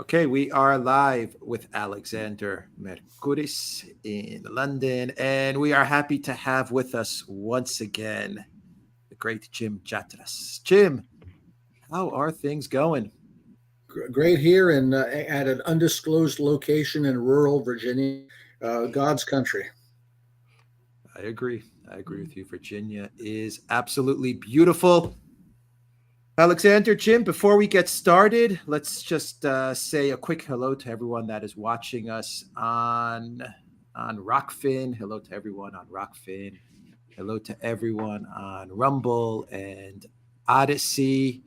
Okay, we are live with Alexander Mercouris in London, and we are happy to have with us once again the great Jim Jatras. Jim, how are things going? Great here in at an undisclosed location in rural Virginia, God's country. I agree. I agree with you. Virginia is absolutely beautiful. Alexander, Jim, before we get started, let's just say a quick hello to everyone that is watching us on Rockfin. Hello to everyone on Rockfin. Hello to everyone on Rumble and Odyssey,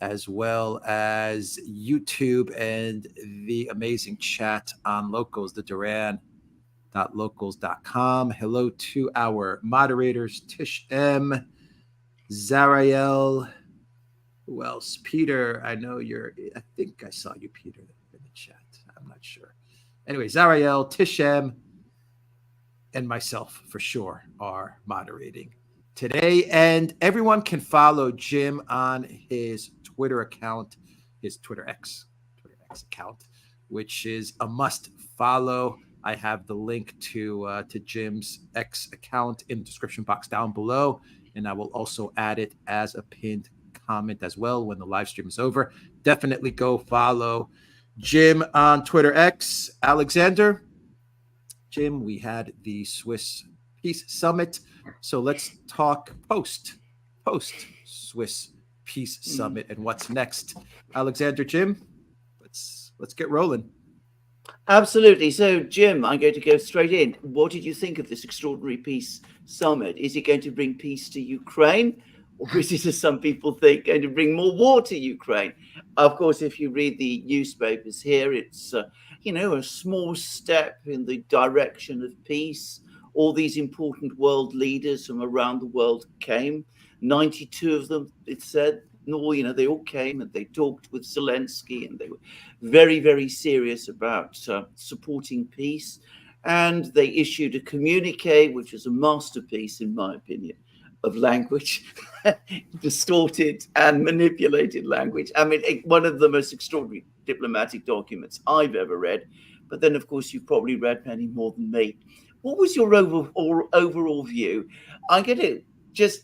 as well as YouTube and the amazing chat on Locals, the Duran.locals.com. Hello to our moderators, Tish M, Zarael. Who else? Peter, I think I saw you, Peter, in the chat. I'm not sure. Anyway, Zariel, Tishem, and myself for sure are moderating today. And everyone can follow Jim on his Twitter account, his Twitter X account, which is a must follow. I have the link to Jim's X account in the description box down below, and I will also add it as a pinned comment as well when the live stream is over. Definitely go follow Jim on Twitter X. Alexander, Jim, we had the Swiss Peace Summit, so let's talk post Swiss Peace Summit and what's next. Alexander, Jim, let's get rolling. Absolutely. So, Jim, I'm going to go straight in. What did you think of this extraordinary peace summit? Is it going to bring peace to Ukraine? Or is it, as some people think, going to bring more war to Ukraine? Of course, if you read the newspapers here, it's, a small step in the direction of peace. All these important world leaders from around the world came. 92 of them, it said. They all came and they talked with Zelensky, and they were very, very serious about supporting peace. And they issued a communique, which is a masterpiece, in my opinion, of language, distorted and manipulated language. I mean, one of the most extraordinary diplomatic documents I've ever read. But then, of course, you've probably read many more than me. What was your overall view? I'm going to just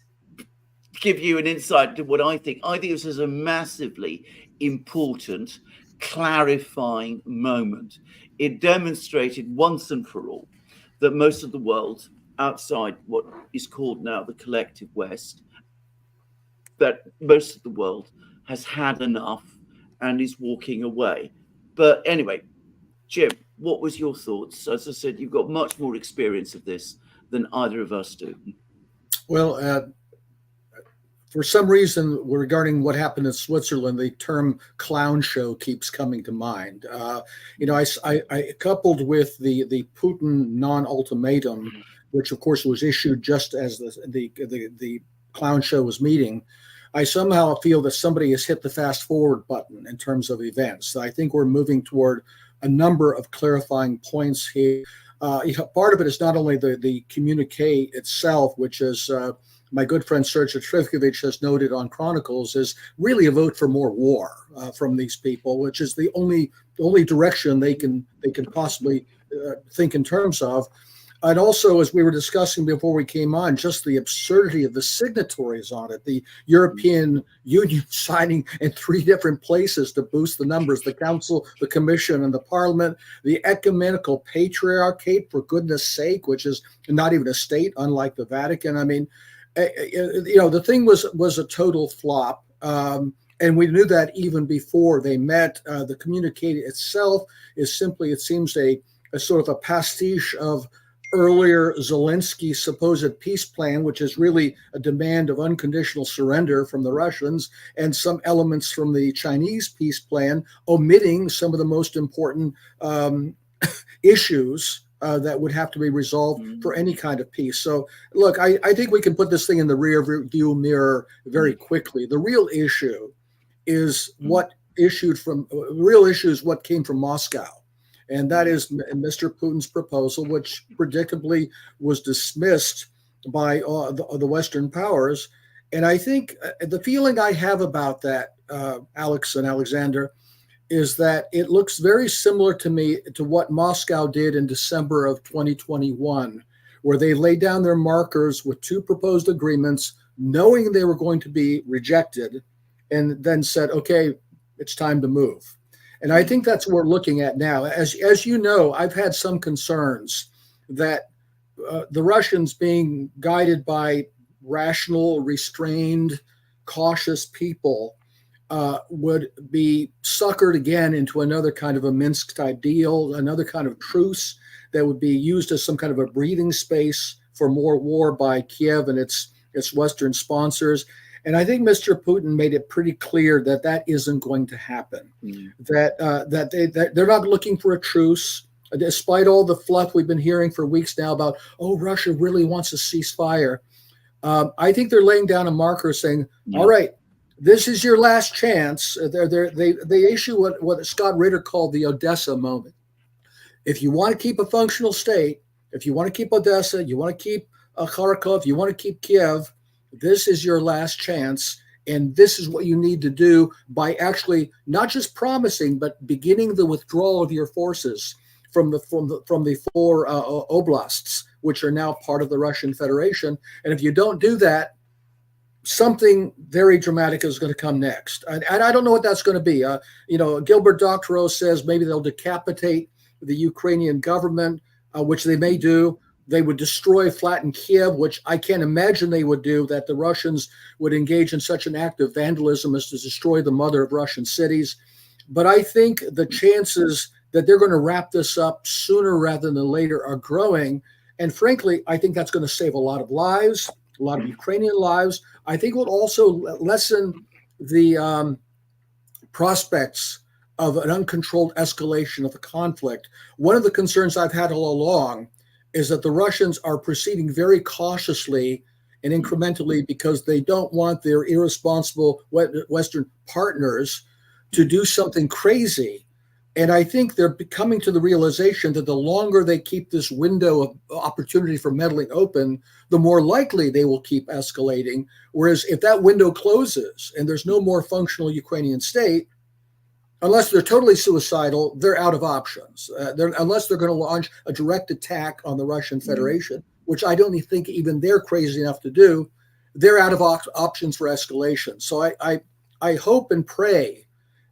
give you an insight into what I think. I think this is a massively important, clarifying moment. It demonstrated once and for all that most of the world outside what is called now the collective West, that most of the world has had enough and is walking away. But anyway, Jim, what was your thoughts? As I said, you've got much more experience of this than either of us do. Well, for some reason, regarding what happened in Switzerland, the term clown show keeps coming to mind. I coupled with the Putin non-ultimatum, which of course was issued just as the clown show was meeting. I somehow feel that somebody has hit the fast forward button in terms of events. I think we're moving toward a number of clarifying points here. Part of it is not only the communique itself, which is my good friend Sergei Trifkovich has noted on Chronicles, is really a vote for more war from these people, which is the only direction they can possibly think in terms of. And also, as we were discussing before we came on, just the absurdity of the signatories on it, the European Union signing in 3 different places to boost the numbers, the Council, the Commission, and the Parliament, the ecumenical patriarchate, for goodness sake, which is not even a state, unlike the Vatican. I mean, the thing was a total flop. And we knew that even before they met. The communique itself is simply, it seems, a sort of a pastiche of earlier Zelensky's supposed peace plan, which is really a demand of unconditional surrender from the Russians, and some elements from the Chinese peace plan, omitting some of the most important issues that would have to be resolved for any kind of peace. So, look, I think we can put this thing in the rear view mirror very quickly. The real issue is what came from Moscow. And that is Mr. Putin's proposal, which predictably was dismissed by the Western powers. And I think the feeling I have about that, Alex and Alexander, is that it looks very similar to me to what Moscow did in December of 2021, where they laid down their markers with two proposed agreements, knowing they were going to be rejected, and then said, okay, it's time to move. And I think that's what we're looking at now. As you know, I've had some concerns that the Russians, being guided by rational, restrained, cautious people, would be suckered again into another kind of a Minsk type deal, another kind of truce that would be used as some kind of a breathing space for more war by Kiev and its Western sponsors. And I think Mr. Putin made it pretty clear that that isn't going to happen. That they're not looking for a truce, despite all the fluff we've been hearing for weeks now about, oh, Russia really wants a ceasefire. I think they're laying down a marker saying, all right, this is your last chance. They issue what Scott Ritter called the Odessa moment. If you want to keep a functional state, if you want to keep Odessa, you want to keep Kharkov, you want to keep Kiev, this is your last chance. And this is what you need to do by actually not just promising, but beginning the withdrawal of your forces from the four oblasts, which are now part of the Russian Federation. And if you don't do that, something very dramatic is going to come next. And I don't know what that's going to be. Gilbert Doctorow says maybe they'll decapitate the Ukrainian government, which they may do. They would destroy, flatten Kiev, which I can't imagine they would do, that the Russians would engage in such an act of vandalism as to destroy the mother of Russian cities. But I think the chances that they're going to wrap this up sooner rather than later are growing. And frankly, I think that's going to save a lot of lives, a lot of Ukrainian lives. I think it will also lessen the prospects of an uncontrolled escalation of the conflict. One of the concerns I've had all along is that the Russians are proceeding very cautiously and incrementally because they don't want their irresponsible Western partners to do something crazy. And I think they're coming to the realization that the longer they keep this window of opportunity for meddling open, the more likely they will keep escalating. Whereas if that window closes and there's no more functional Ukrainian state, unless they're totally suicidal, they're out of options. Unless they're going to launch a direct attack on the Russian Federation, which I don't think even they're crazy enough to do, they're out of options for escalation. So I hope and pray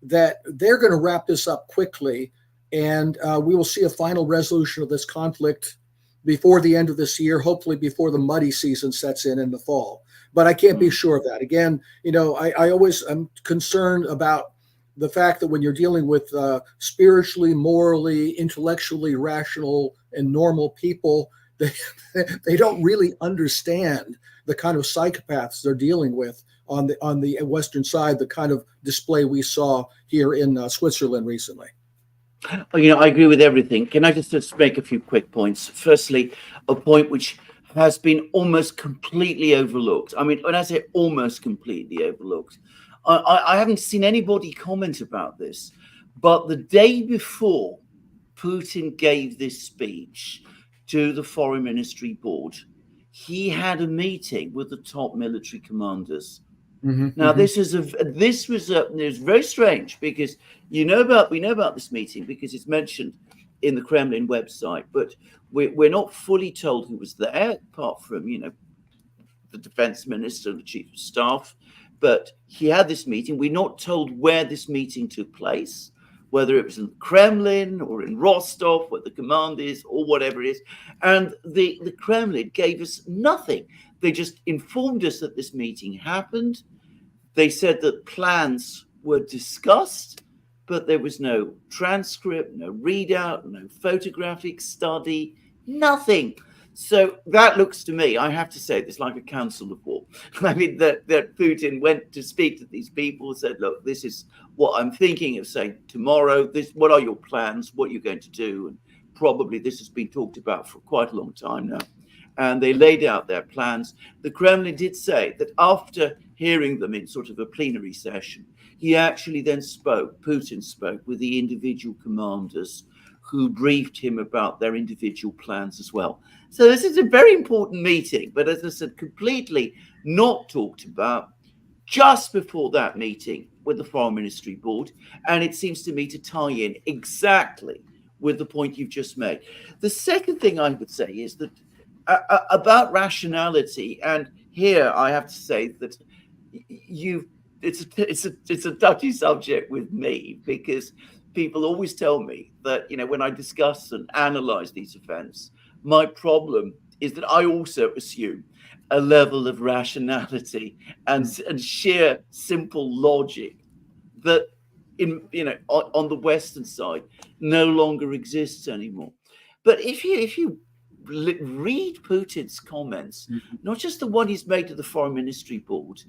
that they're going to wrap this up quickly, and we will see a final resolution of this conflict before the end of this year, hopefully before the muddy season sets in the fall. But I can't be sure of that. Again, I always am concerned about the fact that when you're dealing with spiritually, morally, intellectually rational and normal people, they don't really understand the kind of psychopaths they're dealing with on the Western side, the kind of display we saw here in Switzerland recently. I agree with everything. Can I just make a few quick points? Firstly, a point which has been almost completely overlooked. I mean, when I say almost completely overlooked, I haven't seen anybody comment about this, but the day before Putin gave this speech to the Foreign Ministry Board, he had a meeting with the top military commanders. Now, this was very strange because we know about this meeting because it's mentioned in the Kremlin website, but we're not fully told who was there, apart from the defense minister, the chief of staff. But he had this meeting. We're not told where this meeting took place, whether it was in the Kremlin or in Rostov, where the command is, or whatever it is. And the Kremlin gave us nothing. They just informed us that this meeting happened. They said that plans were discussed, but there was no transcript, no readout, no photographic study, nothing. So that looks to me, I have to say, this like a council of war. I mean, that Putin went to speak to these people, said, look, this is what I'm thinking of saying tomorrow. What are your plans? What are you going to do? And probably this has been talked about for quite a long time now. And they laid out their plans. The Kremlin did say that after hearing them in sort of a plenary session, he actually then Putin spoke with the individual commanders who briefed him about their individual plans as well. So this is a very important meeting, but as I said, completely not talked about. just before that meeting with the Foreign Ministry Board, and it seems to me to tie in exactly with the point you've just made. The second thing I would say is that about rationality, and here I have to say that it's a touchy subject with me, because people always tell me that, you know, when I discuss and analyze these events, my problem is that I also assume a level of rationality and sheer simple logic that, in, you know, on the Western side no longer exists anymore. But if you read Putin's comments, not just the one he's made to the Foreign Ministry Board,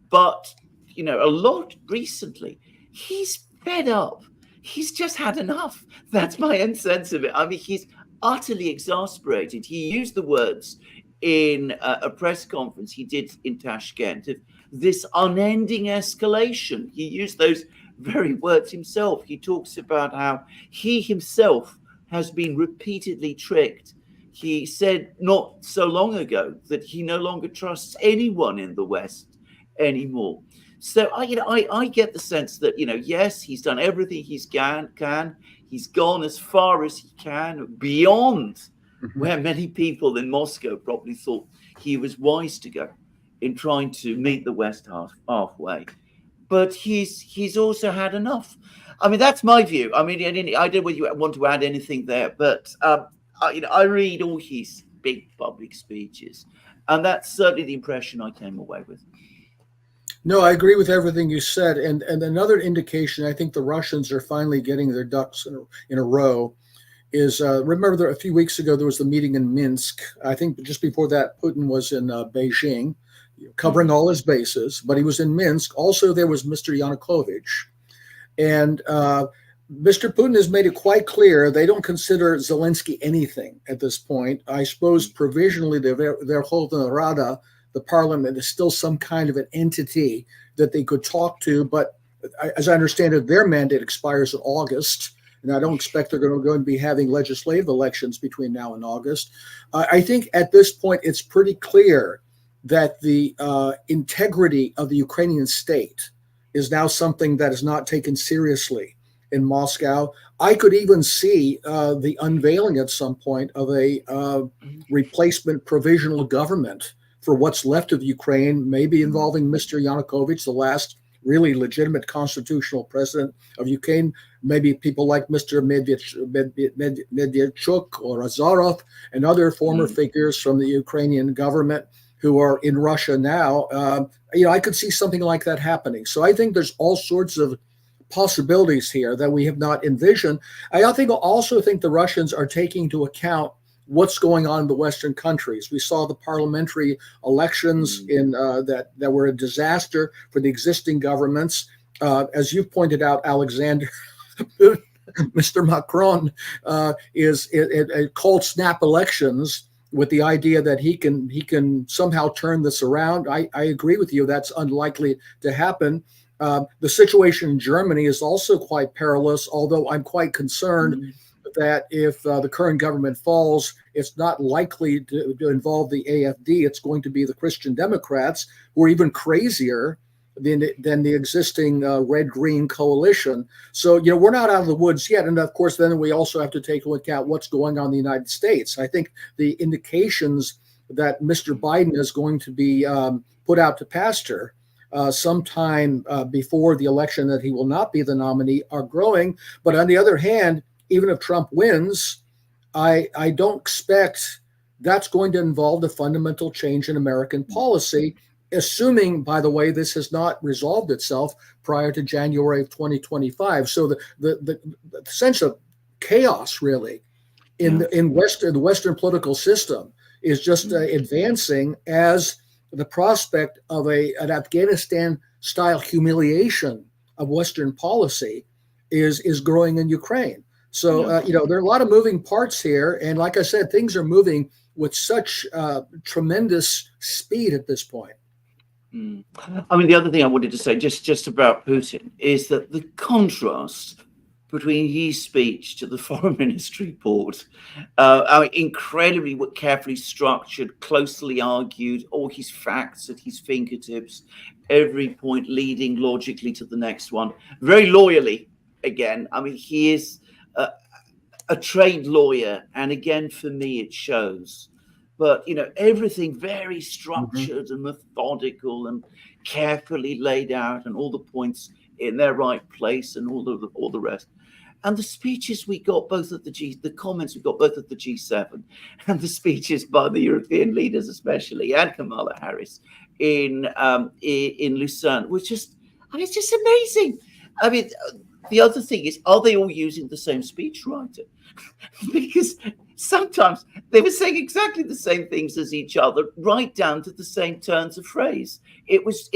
but, you know, a lot recently, he's fed up. He's just had enough. That's my own sense of it. I mean, he's utterly exasperated. He used the words in a press conference he did in Tashkent of this unending escalation. He used those very words himself. He talks about how he himself has been repeatedly tricked. He said not so long ago that he no longer trusts anyone in the West anymore. So I get the sense that, you know, yes, he's done everything he can. He's gone as far as he can, beyond where many people in Moscow probably thought he was wise to go in trying to meet the West halfway. But he's also had enough. I mean, that's my view. I mean, I don't know whether you want to add anything there, but I read all his big public speeches, and that's certainly the impression I came away with. No, I agree with everything you said. And another indication, I think the Russians are finally getting their ducks in a row, is remember a few weeks ago, there was the meeting in Minsk. I think just before that, Putin was in Beijing, covering all his bases, but he was in Minsk. Also, there was Mr. Yanukovych. And Mr. Putin has made it quite clear they don't consider Zelensky anything at this point. I suppose provisionally they're holding a Rada, the parliament, is still some kind of an entity that they could talk to. But as I understand it, their mandate expires in August. And I don't expect they're going to be having legislative elections between now and August. I think at this point, it's pretty clear that the integrity of the Ukrainian state is now something that is not taken seriously in Moscow. I could even see the unveiling at some point of a replacement provisional government for what's left of Ukraine, maybe involving Mr. Yanukovych, the last really legitimate constitutional president of Ukraine, maybe people like Mr. Medvedchuk or Azarov and other former figures from the Ukrainian government who are in Russia now. I could see something like that happening. So I think there's all sorts of possibilities here that we have not envisioned. I also think the Russians are taking into account what's going on in the Western countries. We saw the parliamentary elections that were a disaster for the existing governments. As you pointed out, Alexander, Mr. Macron is called snap elections with the idea that he can somehow turn this around. I agree with you. That's unlikely to happen. The situation in Germany is also quite perilous, although I'm quite concerned that if the current government falls, it's not likely to involve the AfD. It's going to be the Christian Democrats, who are even crazier than the existing red-green coalition. So, we're not out of the woods yet. And of course, then we also have to take into account what's going on in the United States. I think the indications that Mr. Biden is going to be put out to pasture sometime before the election, that he will not be the nominee, are growing. But on the other hand, even if Trump wins, I don't expect that's going to involve the fundamental change in American policy, assuming, by the way, this has not resolved itself prior to January of 2025. So the sense of chaos, really, in the Western political system is just advancing, as the prospect of an Afghanistan-style humiliation of Western policy is growing in Ukraine. So, there are a lot of moving parts here. And like I said, things are moving with such tremendous speed at this point. I mean, the other thing I wanted to say just about Putin is that the contrast between his speech to the Foreign Ministry Board, incredibly carefully structured, closely argued, all his facts at his fingertips, every point leading logically to the next one, very loyally. Again, I mean, he is a trained lawyer, and again, for me, it shows. But everything very Mhm. structured and methodical and carefully laid out, and all the points in their right place, and all the rest. And the speeches we got both at the comments we got both at the G7, and the speeches by the European leaders, especially, and Kamala Harris in Lucerne, was just, I mean, it's just amazing. I mean, the other thing is, are they all using the same speechwriter? Because sometimes they were saying exactly the same things as each other, right down to the same turns of phrase. It was.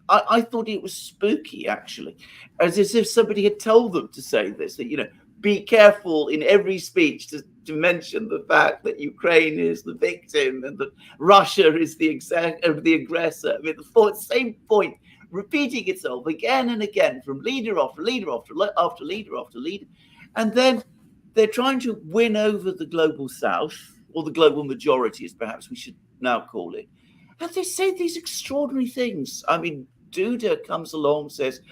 I thought it was spooky, actually, as if somebody had told them to say this. That be careful in every speech to mention the fact that Ukraine is the victim and that Russia is the aggressor. I mean, the same point repeating itself again and again from leader after leader after leader after leader, and then they're trying to win over the global south, or the global majority, as perhaps we should now call it. And they say these extraordinary things. I mean, Duda comes along, says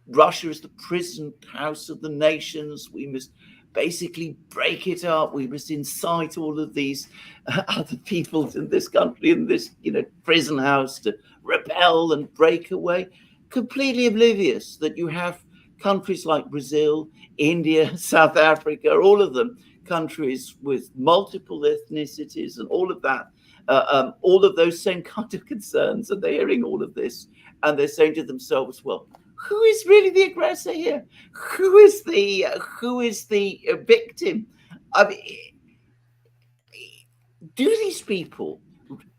Russia is the prison house of the nations. We must basically break it up. We must incite all of these other peoples in this country, in this prison house, to rebel and break away. Completely oblivious that you have countries like Brazil, India, South Africa, all of them countries with multiple ethnicities and all of that, all of those same kind of concerns, and they're hearing all of this, and they're saying to themselves, well, who is really the aggressor here? Who is the victim? I mean, do these people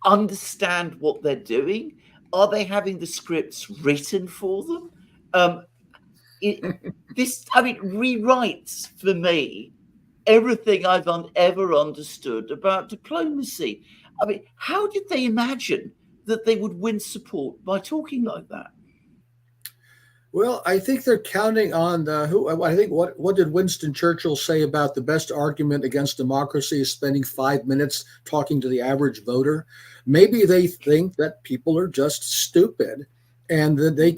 understand what they're doing? Are they having the scripts written for them? Rewrites for me everything I've ever understood about diplomacy. I mean, how did they imagine that they would win support by talking like that? Well, I think they're counting on who. I think what did Winston Churchill say about the best argument against democracy is spending 5 minutes talking to the average voter? Maybe they think that people are just stupid, and that they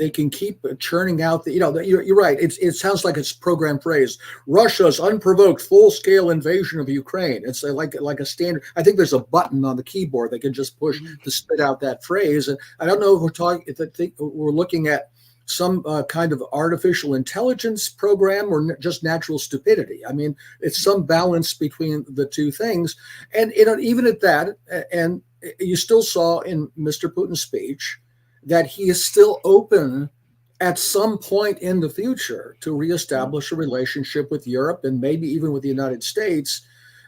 can keep churning out the. You're right. It sounds like it's program phrase. Russia's unprovoked full-scale invasion of Ukraine. It's like a standard. I think there's a button on the keyboard they can just push to spit out that phrase. And I don't know if we're talking. If we're looking at some kind of artificial intelligence program or just natural stupidity. I mean, it's some balance between the two things. And even at that, and you still saw in Mr. Putin's speech that he is still open at some point in the future to reestablish a relationship with Europe and maybe even with the United States.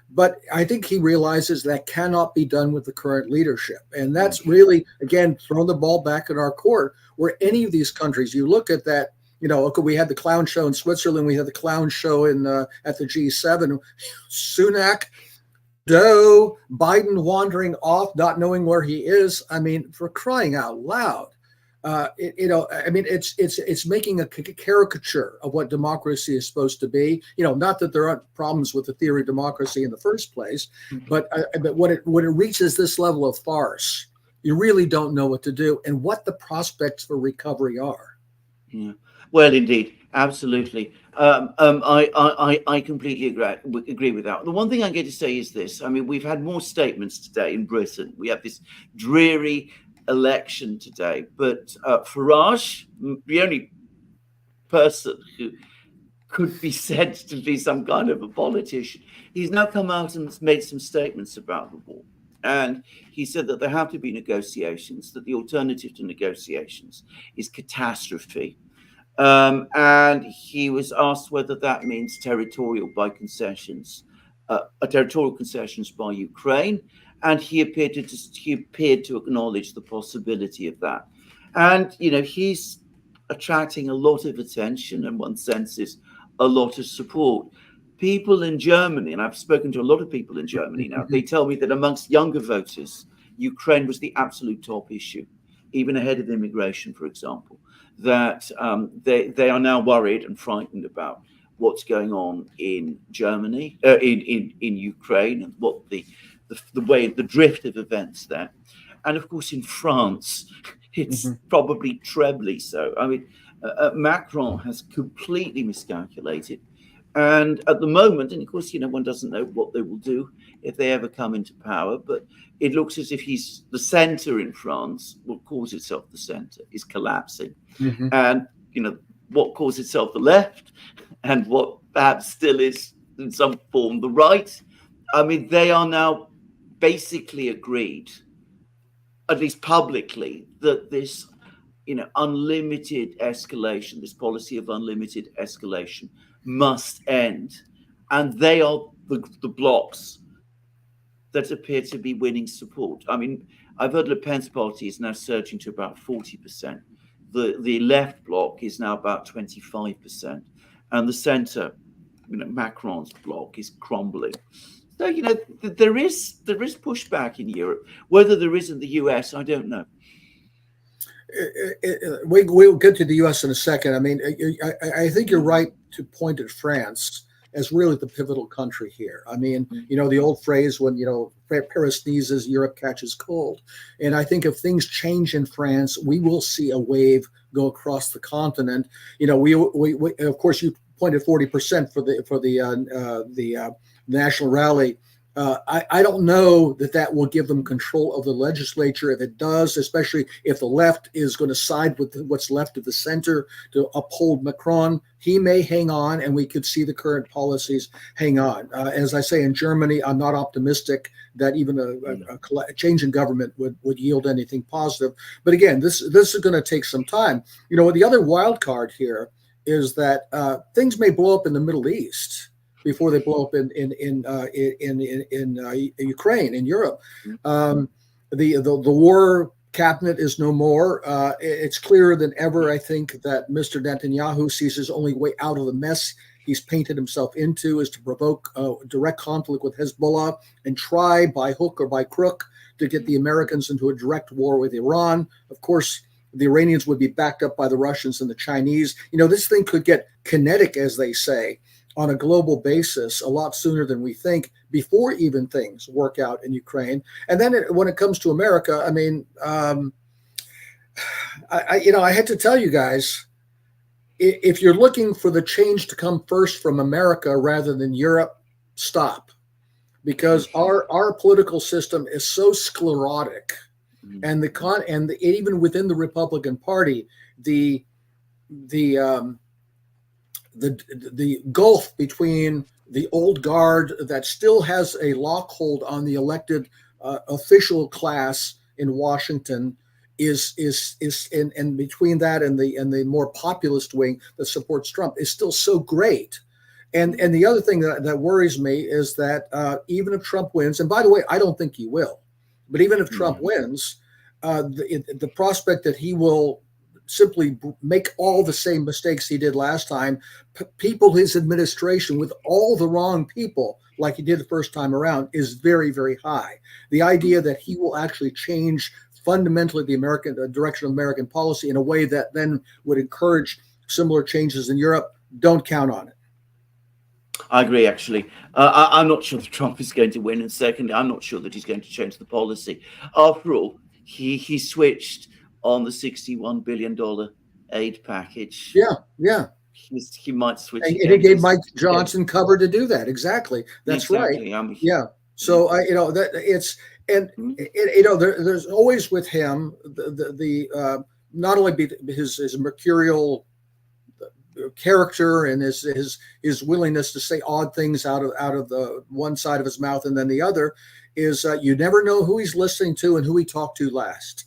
But I think he realizes that cannot be done with the current leadership. And that's really, again, throwing the ball back in our court, where any of these countries, you look at that, we had the clown show in Switzerland, we had the clown show at the G7, Sunak, Doe, Biden wandering off, not knowing where he is. I mean, for crying out loud. It's making a caricature of what democracy is supposed to be. Not that there aren't problems with the theory of democracy in the first place, but when it reaches this level of farce, you really don't know what to do and what the prospects for recovery are. Yeah, well, indeed, absolutely. I completely agree with that. The one thing I'm going to say is this. I mean, we've had more statements today in Britain. We have this dreary election today, but Farage, the only person who could be said to be some kind of a politician, he's now come out and made some statements about the war. And he said that there have to be negotiations, that the alternative to negotiations is catastrophe. And he was asked whether that means territorial concessions by Ukraine. And he appeared to acknowledge the possibility of that. And, he's attracting a lot of attention, and one senses a lot of support. People in Germany, and I've spoken to a lot of people in Germany now, they tell me that amongst younger voters, Ukraine was the absolute top issue, even ahead of immigration, for example, that they are now worried and frightened about what's going on in Germany, in Ukraine, and what the drift of events there. And of course, in France, It's Mhm. probably trebly so. I mean, Macron has completely miscalculated. And at the moment, and of course, one doesn't know what they will do if they ever come into power, but it looks as if the center in France, what calls itself the center, is collapsing. Mhm. And, what calls itself the left and what perhaps still is in some form the right, I mean, they are now basically agreed, at least publicly, that this unlimited escalation, this policy of unlimited escalation must end. And they are the blocks that appear to be winning support. I mean, I've heard Le Pen's party is now surging to about 40%. The left bloc is now about 25%. And the centre, Macron's bloc is crumbling. So, there is pushback in Europe. Whether there is in the US, I don't know. We'll get to the U.S. in a second. I mean, I think you're right to point at France as really the pivotal country here. I mean, the old phrase when, Paris sneezes, Europe catches cold. And I think if things change in France, we will see a wave go across the continent. We of course, you pointed 40% for the national rally. I don't know that will give them control of the legislature. If it does, especially if the left is going to side with what's left of the center to uphold Macron, he may hang on, and we could see the current policies hang on. As I say, in Germany, I'm not optimistic that even a change in government would yield anything positive. But again, this is going to take some time. The other wild card here is that things may blow up in the Middle East before they blow up in Ukraine, in Europe. The war cabinet is no more. It's clearer than ever, I think, that Mr. Netanyahu sees his only way out of the mess he's painted himself into is to provoke direct conflict with Hezbollah and try by hook or by crook to get the Americans into a direct war with Iran. Of course, the Iranians would be backed up by the Russians and the Chinese. This thing could get kinetic, as they say, on a global basis a lot sooner than we think, before even things work out in Ukraine. And then when it comes to America, I mean, I had to tell you guys, if you're looking for the change to come first from America rather than Europe, stop. Because our political system is so sclerotic, and even within the Republican Party, the gulf between the old guard that still has a lockhold on the elected official class in Washington is and between that and the more populist wing that supports Trump is still so great. And the other thing that worries me is that even if Trump wins, and by the way, I don't think he will, but even if Trump wins, the prospect that he will simply make all the same mistakes he did last time, people his administration with all the wrong people like he did the first time around, is very, very high. The idea that he will actually change fundamentally the direction of American policy in a way that then would encourage similar changes in Europe, don't count on it. I agree, actually. I'm not sure that Trump is going to win. And secondly, I'm not sure that he's going to change the policy. After all, he switched on the $61 billion aid package. Yeah. He might switch. And it gave Mike Johnson cover to do that. Exactly. That's right. Yeah. So there's always with him the not only his mercurial character and his willingness to say odd things out of the one side of his mouth and then the other is you never know who he's listening to and who he talked to last.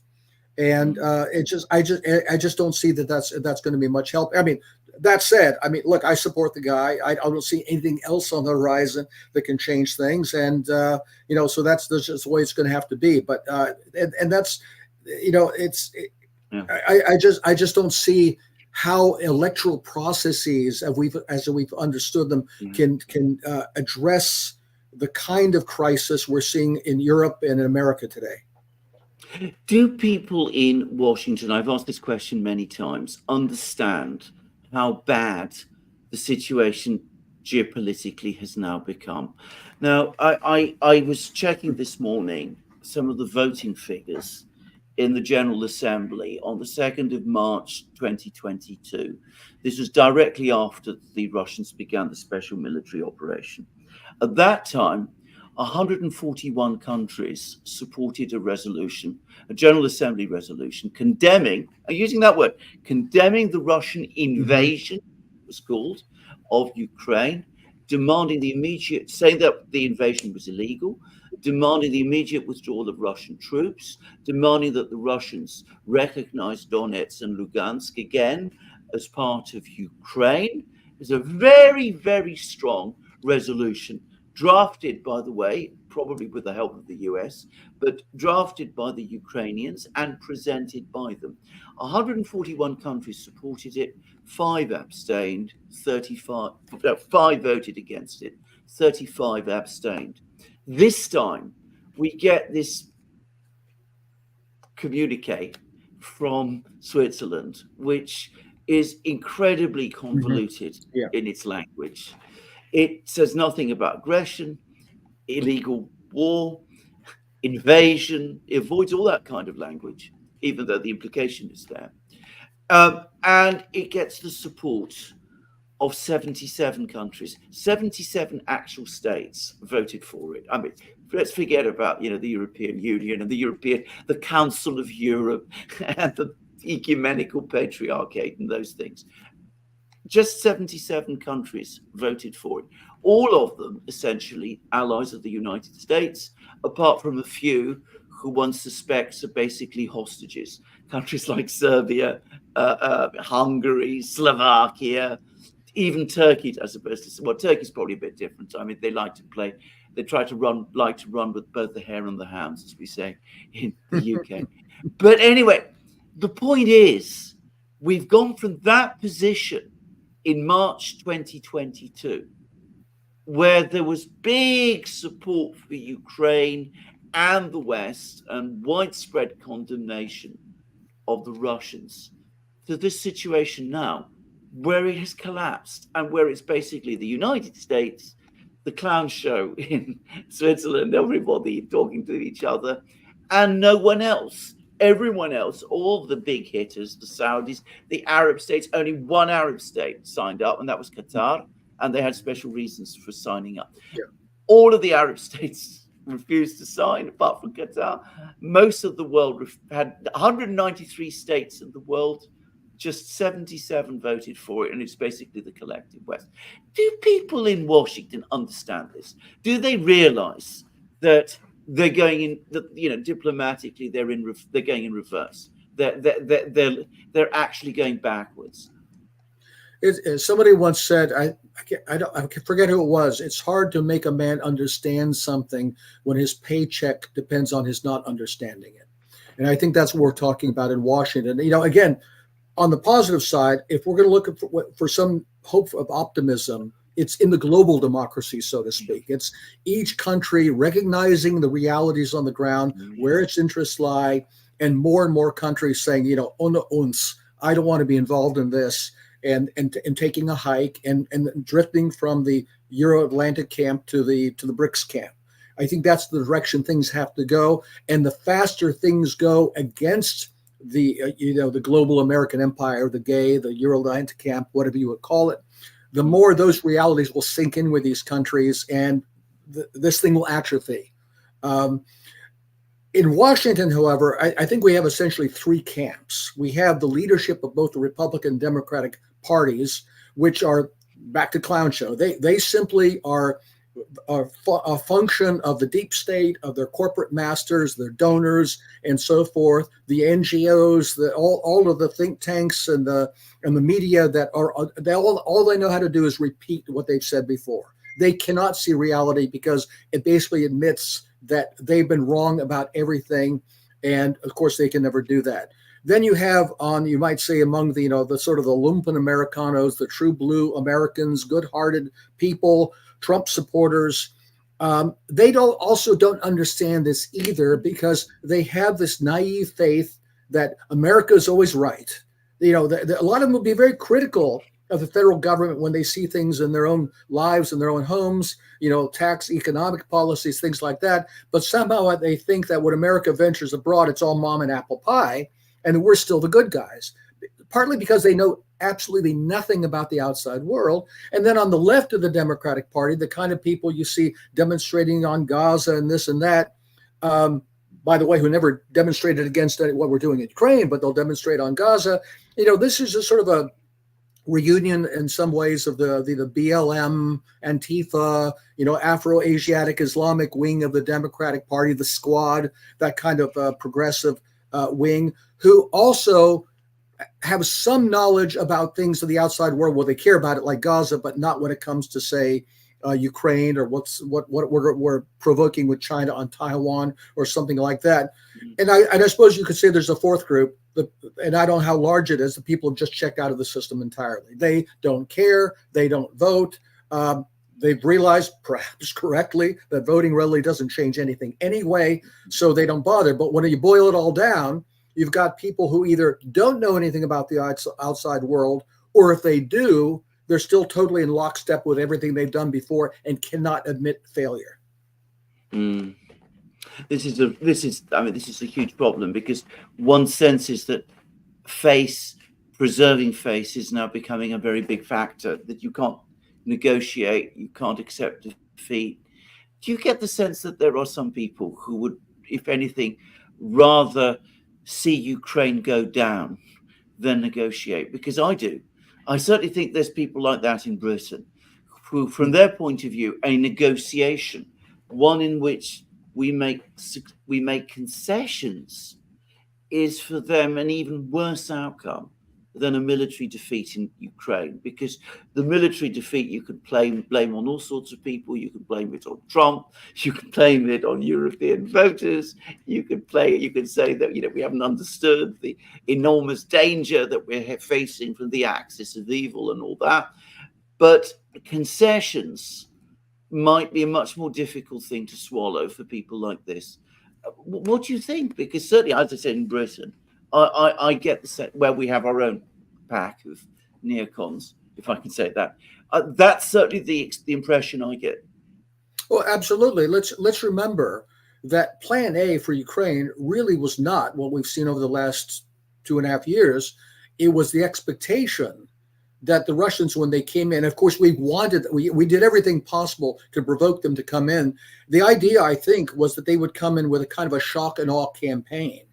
And I just don't see that's going to be much help. I mean, that said, look, I support the guy. I don't see anything else on the horizon that can change things. And, so that's just the way it's going to have to be. But, and that's, I just don't see how electoral processes, as we've understood them, can address the kind of crisis we're seeing in Europe and in America today. Do people in Washington, I've asked this question many times, understand how bad the situation geopolitically has now become? Now, I was checking this morning some of the voting figures in the General Assembly on the 2nd of March 2022. This was directly after the Russians began the special military operation. At that time, 141 countries supported a resolution, a General Assembly resolution, condemning, I'm using that word, condemning the Russian invasion, it was called, of Ukraine, demanding the immediate, saying that the invasion was illegal, demanding the immediate withdrawal of Russian troops, demanding that the Russians recognize Donetsk and Lugansk again as part of Ukraine. It's a very, very strong resolution, drafted, by the way, probably with the help of the US, but drafted by the Ukrainians and presented by them. 141 countries supported it, 5 abstained, 5 voted against it, 35 abstained. This time, we get this communique from Switzerland, which is incredibly convoluted in its language. It says nothing about aggression, illegal war, invasion. It avoids all that kind of language, even though the implication is there. And it gets the support of 77 countries. 77 actual states voted for it. I mean, let's forget about, the European Union and the Council of Europe and the ecumenical patriarchate and those things. Just 77 countries voted for it. All of them essentially allies of the United States, apart from a few who one suspects are basically hostages. Countries like Serbia, Hungary, Slovakia, even Turkey, as opposed to, well, Turkey's probably a bit different. I mean, they try to run with both the hare and the hounds, as we say in the UK. But anyway, the point is, we've gone from that position in March 2022, where there was big support for Ukraine and the West and widespread condemnation of the Russians, to this situation now, where it has collapsed and where it's basically the United States, the clown show in Switzerland, everybody talking to each other, and no one else. Everyone else, all the big hitters, the Saudis, the Arab states, only one Arab state signed up, and that was Qatar, and they had special reasons for signing up. Yeah. All of the Arab states refused to sign, apart from Qatar. Most of the world had 193 states in the world, just 77 voted for it, and it's basically the collective West. Do people in Washington understand this? Do they realize that they're going in, that diplomatically they're going in reverse? They're actually going backwards. Somebody once said, I forget who it was. It's hard to make a man understand something when his paycheck depends on his not understanding it. And I think that's what we're talking about in Washington. Again, on the positive side, if we're going to look for some hope of optimism, it's in the global democracy, so to speak. It's each country recognizing the realities on the ground, where its interests lie, and more countries saying, ohne uns, I don't want to be involved in this, and taking a hike and drifting from the Euro-Atlantic camp to the BRICS camp. I think that's the direction things have to go, and the faster things go against the global American empire, the Euro-Atlantic camp, whatever you would call it, the more those realities will sink in with these countries, and this thing will atrophy. In Washington, however, I think we have essentially 3 camps. We have the leadership of both the Republican and Democratic parties, which are back to clown show. They simply are a function of the deep state, of their corporate masters, their donors, and so forth. The NGOs, all of the think tanks and the media that are all they know how to do is repeat what they've said before. They cannot see reality because it basically admits that they've been wrong about everything, and of course they can never do that. Then you have you might say among the sort of the lumpen Americanos, the true blue Americans, good-hearted people, Trump supporters. They also don't understand this either, because they have this naive faith that America is always right. A lot of them will be very critical of the federal government when they see things in their own lives, in their own homes, tax, economic policies, things like that. But somehow they think that when America ventures abroad, it's all mom and apple pie, and we're still the good guys. Partly because they know absolutely nothing about the outside world. And then on the left of the Democratic Party, the kind of people you see demonstrating on Gaza and this and that, by the way, who never demonstrated against what we're doing in Ukraine, but they'll demonstrate on Gaza. This is a sort of a reunion in some ways of the BLM, Antifa, Afro-Asiatic Islamic wing of the Democratic Party, the Squad, that kind of progressive wing, who also have some knowledge about things of the outside world. Well, they care about it like Gaza, but not when it comes to, say, Ukraine or what we're provoking with China on Taiwan or something like that. And I suppose you could say there's a fourth group, and I don't know how large it is. The people have just checked out of the system entirely. They don't care. They don't vote. They've realized, perhaps correctly, that voting really doesn't change anything anyway, so they don't bother. But when you boil it all down, you've got people who either don't know anything about the outside world, or if they do, they're still totally in lockstep with everything they've done before and cannot admit failure. This is a huge problem, because one senses that preserving face is now becoming a very big factor, that you can't negotiate, you can't accept defeat. Do you get the sense that there are some people who would, if anything, rather see Ukraine go down than negotiate? Because I do. I certainly think there's people like that in Britain who, from their point of view, a negotiation, one in which we make concessions, is for them an even worse outcome than a military defeat in Ukraine. Because the military defeat you can blame on all sorts of people. You can blame it on Trump. You can blame it on European voters. You can say that we haven't understood the enormous danger that we're facing from the axis of evil and all that. But concessions might be a much more difficult thing to swallow for people like this. What do you think? Because certainly, as I said, in Britain, I get the sense, where we have our own pack of neocons, if I can say that. That's certainly the impression I get. Well, absolutely. Let's remember that Plan A for Ukraine really was not what we've seen over the last 2.5 years. It was the expectation that the Russians, when they came in, of course, we did everything possible to provoke them to come in. The idea, I think, was that they would come in with a kind of a shock and awe campaign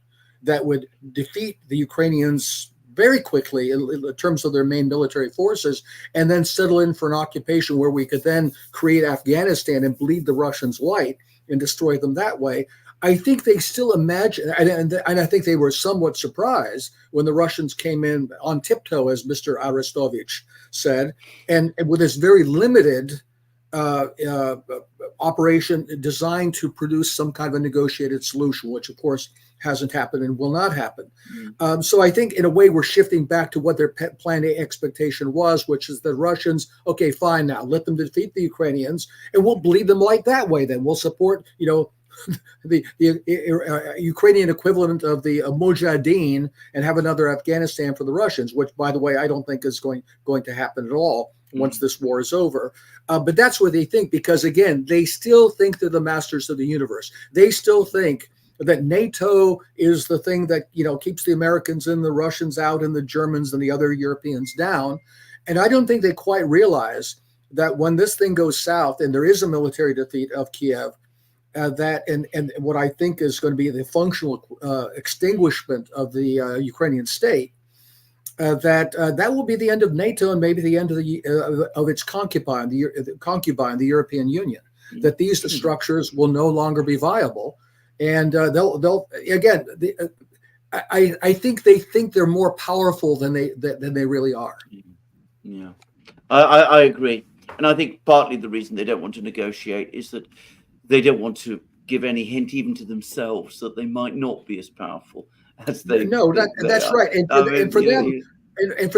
that would defeat the Ukrainians very quickly in terms of their main military forces, and then settle in for an occupation where we could then create Afghanistan and bleed the Russians white and destroy them that way. I think they still imagine, and I think they were somewhat surprised when the Russians came in on tiptoe, as Mr. Arestovich said, and with this very limited operation designed to produce some kind of a negotiated solution, which of course hasn't happened and will not happen. So I think in a way we're shifting back to what their Plan A expectation was, which is the Russians, okay, fine, now let them defeat the Ukrainians and we'll bleed them white that way. Then we'll support, the Ukrainian equivalent of the Mujahideen and have another Afghanistan for the Russians, which, by the way, I don't think is going to happen at all once this war is over. But that's what they think, because, again, they still think they're the masters of the universe. They still think that NATO is the thing that, keeps the Americans and the Russians out and the Germans and the other Europeans down. And I don't think they quite realize that when this thing goes south and there is a military defeat of Kiev, that and what I think is going to be the functional extinguishment of the Ukrainian state, that will be the end of NATO and maybe the end of its concubine, the European Union. That these structures will no longer be viable, and they'll again. I think they think they're more powerful than they really are. Yeah, I agree, and I think partly the reason they don't want to negotiate is that they don't want to give any hint, even to themselves, that they might not be as powerful as they. No, that's right. And for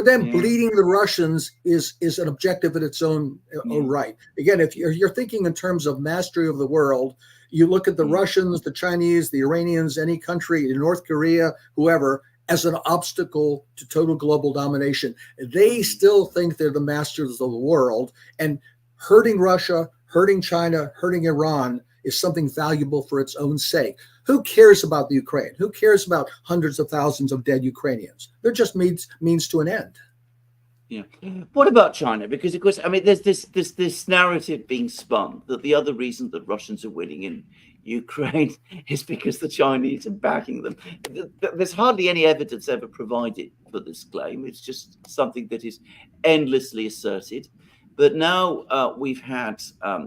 them, bleeding the Russians is an objective in its own right. Again, if you're thinking in terms of mastery of the world, you look at the Russians, the Chinese, the Iranians, any country, North Korea, whoever. as an obstacle to total global domination. They still think they're the masters of the world, and hurting Russia, hurting China, hurting Iran is something valuable for its own sake. Who cares about the Ukraine? Who cares about hundreds of thousands of dead Ukrainians? They're just means to an end. Yeah. What about China? Because of course, I mean, there's this narrative being spun that the other reason that Russians are winning in Ukraine is because the Chinese are backing them. There's hardly any evidence ever provided for this claim. It's just something that is endlessly asserted. But now we've had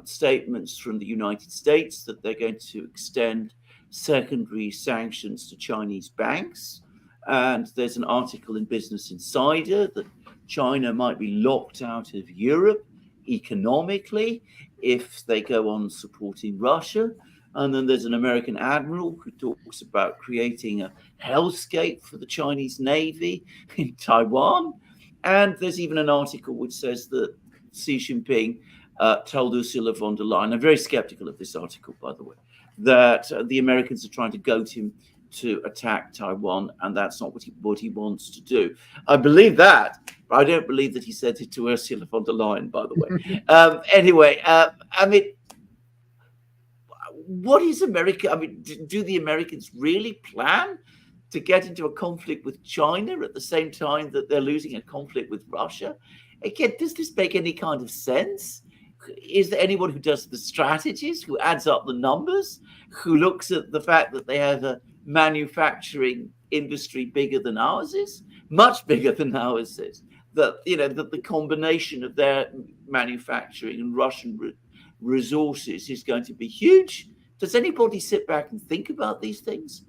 statements from the United States that they're going to extend secondary sanctions to Chinese banks. And there's an article in Business Insider that China might be locked out of Europe economically if they go on supporting Russia. And then there's an American admiral who talks about creating a hellscape for the Chinese Navy in Taiwan. And there's even an article which says that Xi Jinping told Ursula von der Leyen, I'm very skeptical of this article, by the way, that the Americans are trying to goad him to attack Taiwan, and that's not what he wants to do. I believe that, but I don't believe that he said it to Ursula von der Leyen, by the way. Anyway, I mean, what is America? I mean, do the Americans really plan to get into a conflict with China at the same time that they're losing a conflict with Russia? Again, does this make any kind of sense? Is there anyone who does the strategies, who adds up the numbers, who looks at the fact that they have a manufacturing industry bigger than ours is, much bigger than ours is, that, you know, that the combination of their manufacturing and Russian resources is going to be huge? Does anybody sit back and think about these things?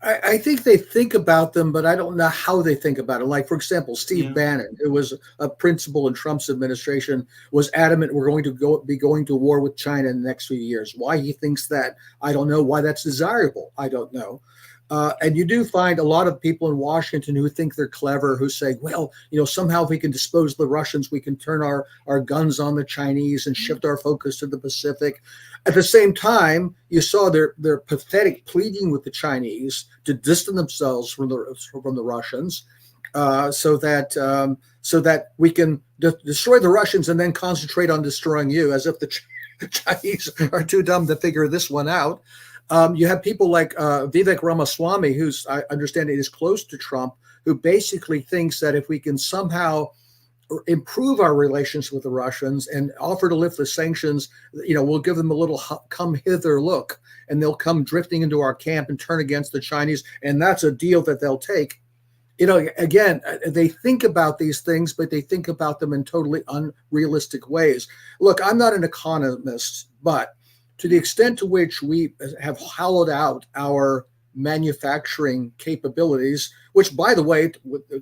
I think they think about them, but I don't know how they think about it. Like, for example, Steve Bannon, who was a principal in Trump's administration, was adamant we're going to be going to war with China in the next few years. Why he thinks that, I don't know. Why that's desirable, I don't know. And you do find a lot of people in Washington who think they're clever, who say, well, you know, somehow if we can dispose of the Russians, we can turn our guns on the Chinese and shift our focus to the Pacific. At the same time, you saw their pathetic pleading with the Chinese to distance themselves from the Russians, so that we can destroy the Russians and then concentrate on destroying you, as if the Chinese are too dumb to figure this one out. You have people like Vivek Ramaswamy, who's, I understand, is close to Trump, who basically thinks that if we can somehow improve our relations with the Russians and offer to lift the sanctions, you know, we'll give them a little come hither look, and they'll come drifting into our camp and turn against the Chinese, and that's a deal that they'll take. You know, again, they think about these things, but they think about them in totally unrealistic ways. Look, I'm not an economist, but to the extent to which we have hollowed out our manufacturing capabilities, which, by the way,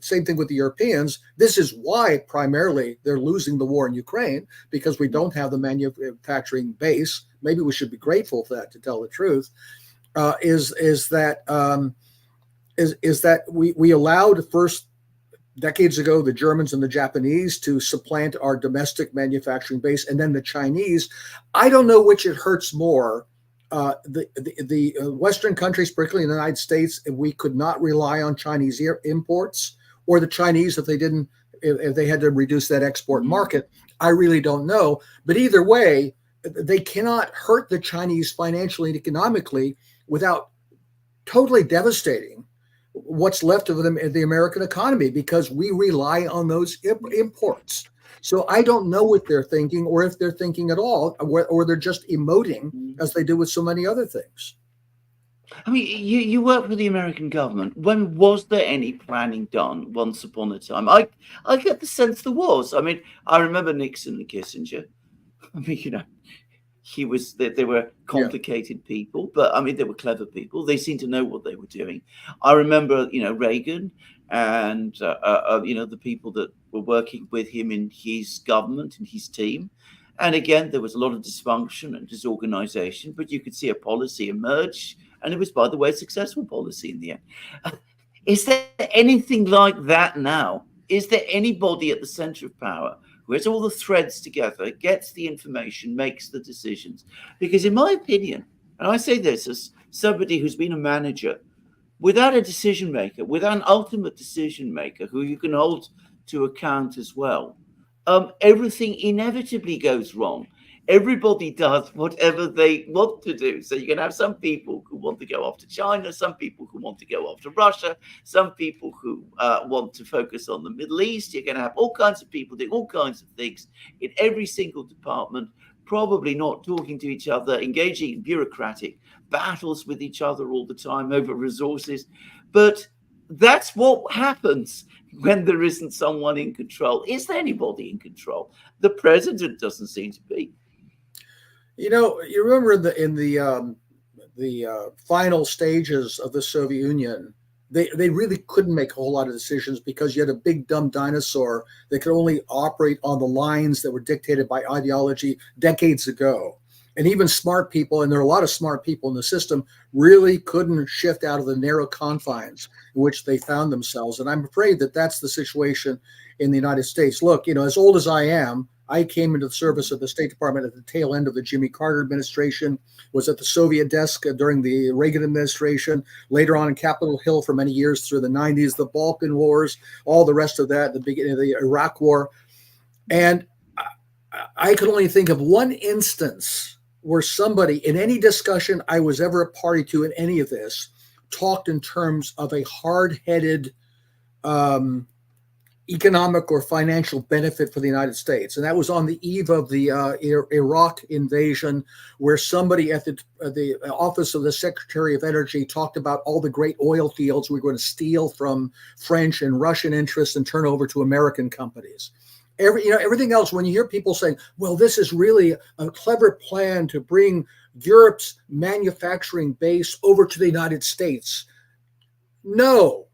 same thing with the Europeans, this is why primarily they're losing the war in Ukraine, because we don't have the manufacturing base. Maybe we should be grateful for that, to tell the truth, is that we allowed first decades ago the Germans and the Japanese to supplant our domestic manufacturing base, and then the Chinese. I don't know which it hurts more. The Western countries, particularly in the United States, if we could not rely on Chinese imports, or the Chinese if they had to reduce that export market. I really don't know. But either way, they cannot hurt the Chinese financially and economically without totally devastating what's left of them in the American economy, because we rely on those imports. So I don't know what they're thinking, or if they're thinking at all, or they're just emoting as they do with so many other things. I mean, you work with the American government. When was there any planning done once upon a time? I get the sense there was. I mean, I remember Nixon and Kissinger. I mean, you know, they were complicated people, but I mean, they were clever people. They seemed to know what they were doing. I remember, you know, Reagan and, you know, the people that were working with him in his government and his team. And again, there was a lot of dysfunction and disorganization, but you could see a policy emerge. And it was, by the way, a successful policy in the end. Is there anything like that now? Is there anybody at the center of power who has all the threads together, gets the information, makes the decisions? Because in my opinion, and I say this as somebody who's been a manager without a decision maker, without an ultimate decision maker who you can hold to account as well, everything inevitably goes wrong. Everybody does whatever they want to do. So you can have some people who want to go after China, some people who want to go after Russia, some people who want to focus on the Middle East. You're going to have all kinds of people doing all kinds of things in every single department, probably not talking to each other, engaging in bureaucratic battles with each other all the time over resources. But that's what happens when there isn't someone in control. Is there anybody in control? The president doesn't seem to be. You know, you remember in the final stages of the Soviet Union, they really couldn't make a whole lot of decisions because you had a big dumb dinosaur that could only operate on the lines that were dictated by ideology decades ago. And even smart people, and there are a lot of smart people in the system, really couldn't shift out of the narrow confines in which they found themselves. And I'm afraid that that's the situation in the United States. Look, you know, as old as I am, I came into the service of the State Department at the tail end of the Jimmy Carter administration, was at the Soviet desk during the Reagan administration, later on in Capitol Hill for many years through the 90s, the Balkan Wars, all the rest of that, the beginning of the Iraq War. And I can only think of one instance where somebody in any discussion I was ever a party to in any of this talked in terms of a hard-headed economic or financial benefit for the United States. And that was on the eve of the Iraq invasion, where somebody at the office of the Secretary of Energy talked about all the great oil fields we were going to steal from French and Russian interests and turn over to American companies. Everything else, when you hear people saying, well, this is really a clever plan to bring Europe's manufacturing base over to the United States. No,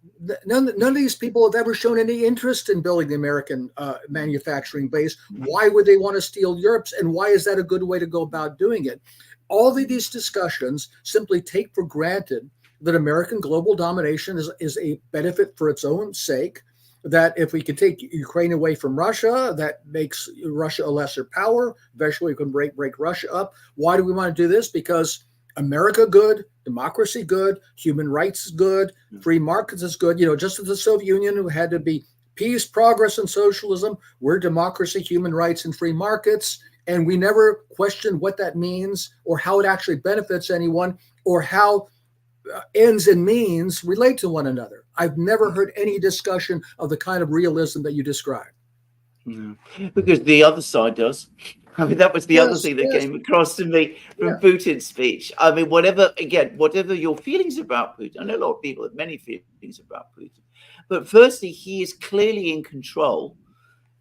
none of these people have ever shown any interest in building the American manufacturing base. Why would they want to steal Europe's, and why is that a good way to go about doing it? All of these discussions simply take for granted that American global domination is a benefit for its own sake, that if we can take Ukraine away from Russia, that makes Russia a lesser power. Eventually we can break Russia up. Why do we want to do this? Because America good, democracy good, human rights is good, free markets is good. You know, just as the Soviet Union, who had to be peace, progress, and socialism, we're democracy, human rights, and free markets. And we never question what that means or how it actually benefits anyone or how ends and means relate to one another. I've never heard any discussion of the kind of realism that you describe. No, because the other side does. I mean, that was the other thing that came across to me from Putin's speech. I mean, whatever your feelings about Putin, I know a lot of people have many feelings about Putin, but firstly, he is clearly in control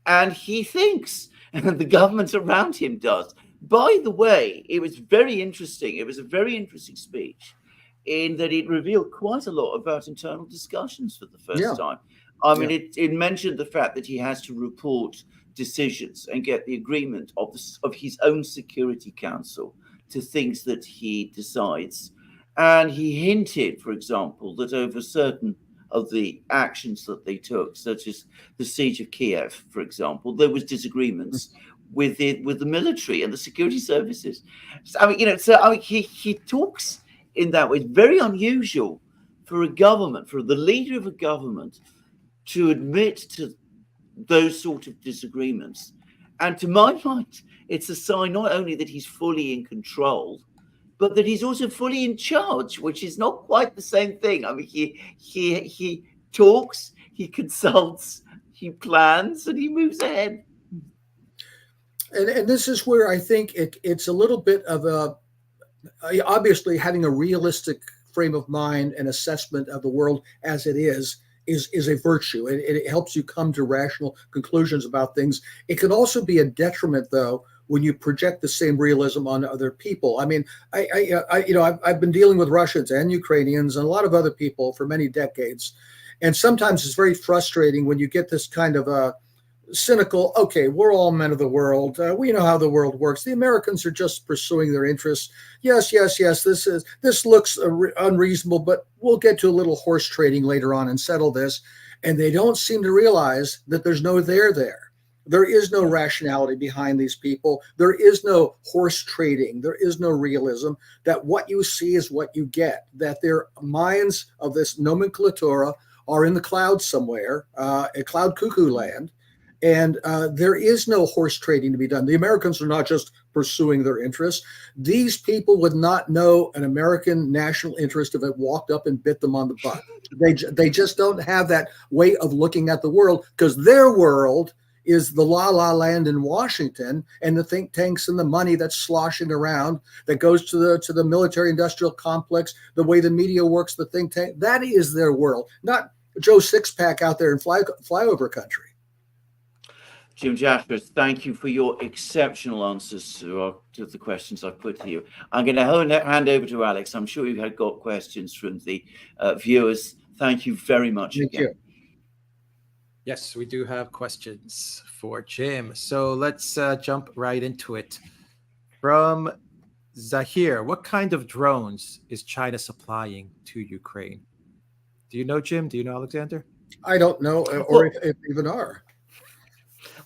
and he thinks, and the government around him does. By the way, it was very interesting. It was a very interesting speech in that it revealed quite a lot about internal discussions for the first time. I mean, it mentioned the fact that he has to report decisions and get the agreement of his own Security Council to things that he decides. And he hinted, for example, that over certain of the actions that they took, such as the siege of Kiev, for example, there was disagreements with the military and the security services. So, I mean, he talks in that way. It's very unusual for a government, for the leader of a government, to admit to those sort of disagreements. And to my mind, it's a sign not only that he's fully in control, but that he's also fully in charge, which is not quite the same thing. I mean, he talks, he consults, he plans, and he moves ahead. And this is where I think it's a little bit of obviously having a realistic frame of mind and assessment of the world as it is a virtue. It helps you come to rational conclusions about things. It can also be a detriment, though, when you project the same realism on other people. I mean, I've been dealing with Russians and Ukrainians and a lot of other people for many decades, and sometimes it's very frustrating when you get this kind of cynical, okay, we're all men of the world. We know how the world works. The Americans are just pursuing their interests. Yes. This looks unreasonable, but we'll get to a little horse trading later on and settle this. And they don't seem to realize that there's no there there. There is no rationality behind these people. There is no horse trading. There is no realism, that what you see is what you get, that their minds of this nomenclatura are in the clouds somewhere, a cloud cuckoo land. And there is no horse trading to be done. The Americans are not just pursuing their interests. These people would not know an American national interest if it walked up and bit them on the butt. They just don't have that way of looking at the world, because their world is the la land in Washington, and the think tanks and the money that's sloshing around that goes to the military industrial complex, the way the media works, the think tank. That is their world, not Joe Sixpack out there in flyover country. Jim Jatras, thank you for your exceptional answers to the questions I've put to you. I'm going to hand over to Alex. I'm sure you've got questions from the viewers. Thank you very much Thank again. you. Yes, we do have questions for Jim. So let's jump right into it. From Zahir, what kind of drones is China supplying to Ukraine? Do you know, Jim? Do you know, Alexander? I don't know, or if even are.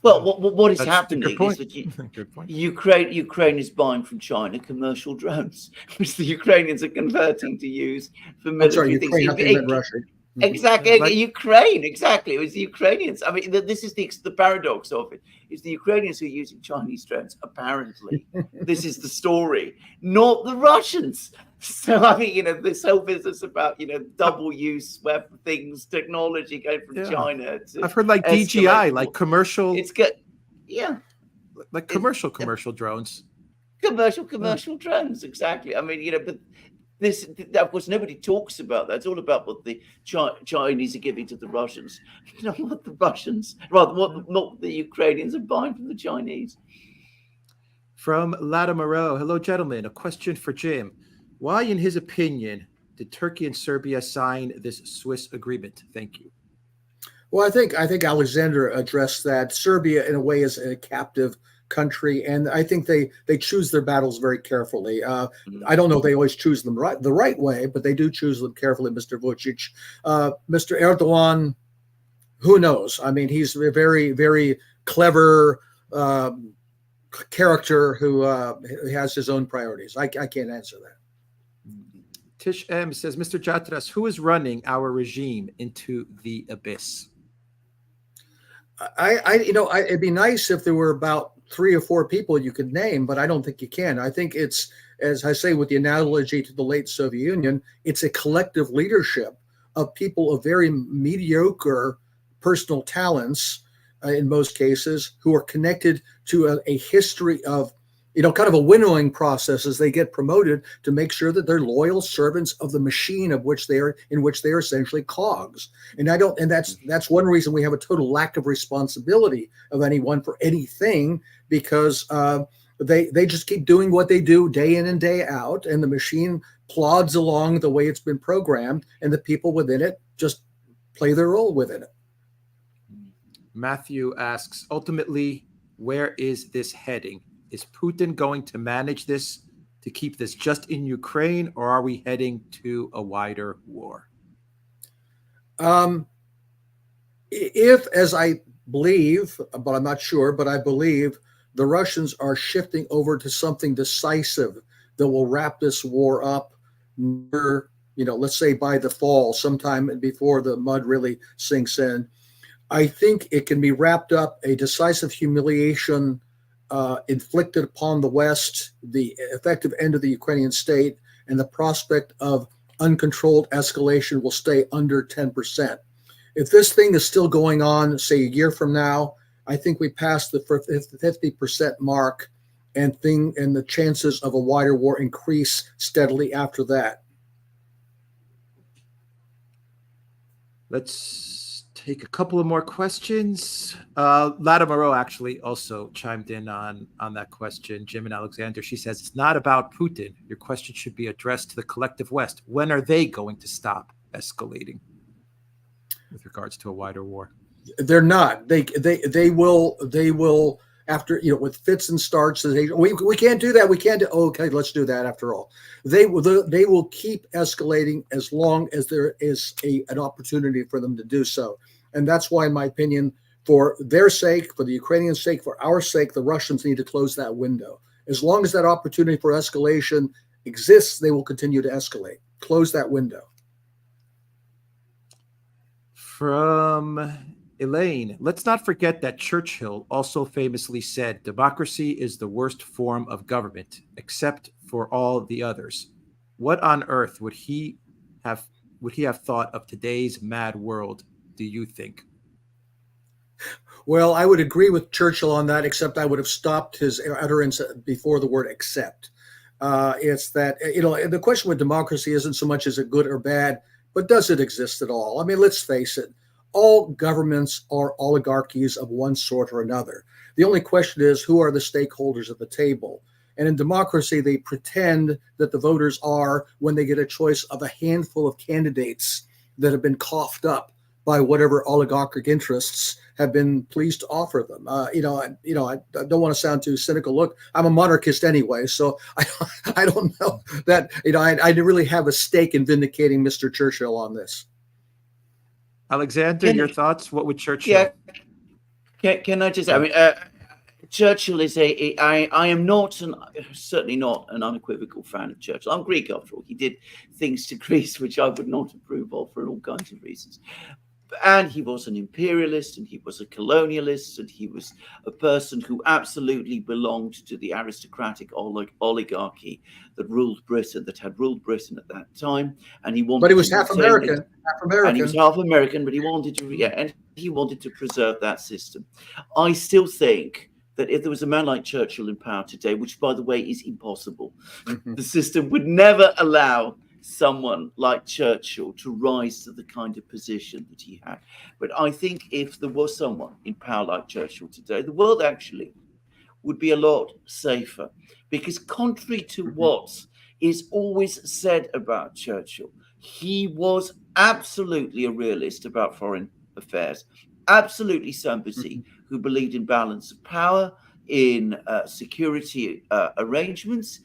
Well, what is That's a happening good point. is that Good point. Ukraine is buying from China commercial drones, which the Ukrainians are converting to use for I'm military sorry, things. Ukraine, I think you meant Russia. Exactly, Like- Ukraine. Exactly, it was the Ukrainians. I mean, this is the paradox of it. It's the Ukrainians who are using Chinese drones. Apparently, this is the story, not the Russians. So I mean, this whole business about double use weapon things, technology going from Yeah. China to I've heard like DJI, like commercial, it's good. Yeah, like commercial drones. commercial drones. Exactly. I mean, but this, of course, nobody talks about that. It's all about what the Chinese are giving to the Russians, not what the Russians, rather what the Ukrainians are buying from the Chinese. From Latimerou, hello, gentlemen. A question for Jim. Why, in his opinion, did Turkey and Serbia sign this Swiss agreement? Thank you. Well, I think Alexander addressed that. Serbia, in a way, is a captive country, and I think they choose their battles very carefully. I don't know if they always choose them the right way, but they do choose them carefully. Mr. Vucic, Mr. Erdogan, who knows? I mean, he's a very, very clever character who has his own priorities. I can't answer that. Tish M says, Mr. Jatras, who is running our regime into the abyss? It'd be nice if there were about 3 or 4 people you could name, but I don't think you can. I think it's, as I say, with the analogy to the late Soviet Union, it's a collective leadership of people of very mediocre personal talents, in most cases, who are connected to a history of, kind of a winnowing process as they get promoted to make sure that they're loyal servants of the machine in which they are essentially cogs. And that's one reason we have a total lack of responsibility of anyone for anything, because they just keep doing what they do day in and day out, and the machine plods along the way it's been programmed, and the people within it just play their role within it. Matthew asks, ultimately, where is this heading? Is Putin going to manage this to keep this just in Ukraine, or are we heading to a wider war? If, as I believe, but I'm not sure, but I believe the Russians are shifting over to something decisive that will wrap this war up, let's say by the fall, sometime before the mud really sinks in. I think it can be wrapped up, a decisive humiliation inflicted upon the West, the effective end of the Ukrainian state, and the prospect of uncontrolled escalation will stay under 10%. If this thing is still going on, say a year from now, I think we passed the 50% mark, and the chances of a wider war increase steadily after that. Let's take a couple of more questions. Latimerou actually also chimed in on that question, Jim and Alexander. She says, it's not about Putin. Your question should be addressed to the collective West. When are they going to stop escalating with regards to a wider war? They're not. They will after, with fits and starts. We can't do that. We can't do. Okay, let's do that after all. They will keep escalating as long as there is an opportunity for them to do so. And that's why, in my opinion, For their sake, for the Ukrainians' sake, for our sake, the Russians need to close that window. As long as that opportunity for escalation exists, they will continue to escalate. Close that window. From Elaine, let's not forget that Churchill also famously said, democracy is the worst form of government, except for all the others. What on earth would he have thought of today's mad world, do you think? Well, I would agree with Churchill on that, except I would have stopped his utterance before the word accept. It's that, the question with democracy isn't so much is it good or bad, but does it exist at all? I mean, let's face it. All governments are oligarchies of one sort or another. The only question is, who are the stakeholders at the table? And in democracy, they pretend that the voters are when they get a choice of a handful of candidates that have been coughed up by whatever oligarchic interests have been pleased to offer them. I don't want to sound too cynical. Look, I'm a monarchist anyway, so I don't know that, I didn't really have a stake in vindicating Mr. Churchill on this. Alexander, your thoughts? What would Churchill? Yeah. Can I just, Churchill is I am not, certainly not an unequivocal fan of Churchill. I'm Greek after all. He did things to Greece which I would not approve of for all kinds of reasons. And he was an imperialist, and he was a colonialist, and he was a person who absolutely belonged to the aristocratic oligarchy that ruled Britain, that had ruled Britain at that time. And he wanted, but he was half American. And he was half American, but he wanted to preserve that system. I still think that if there was a man like Churchill in power today, which by the way is impossible, the system would never allow someone like Churchill to rise to the kind of position that he had. But I think if there was someone in power like Churchill today, the world actually would be a lot safer. Because contrary to what is always said about Churchill, he was absolutely a realist about foreign affairs, absolutely somebody who believed in balance of power, in security arrangements.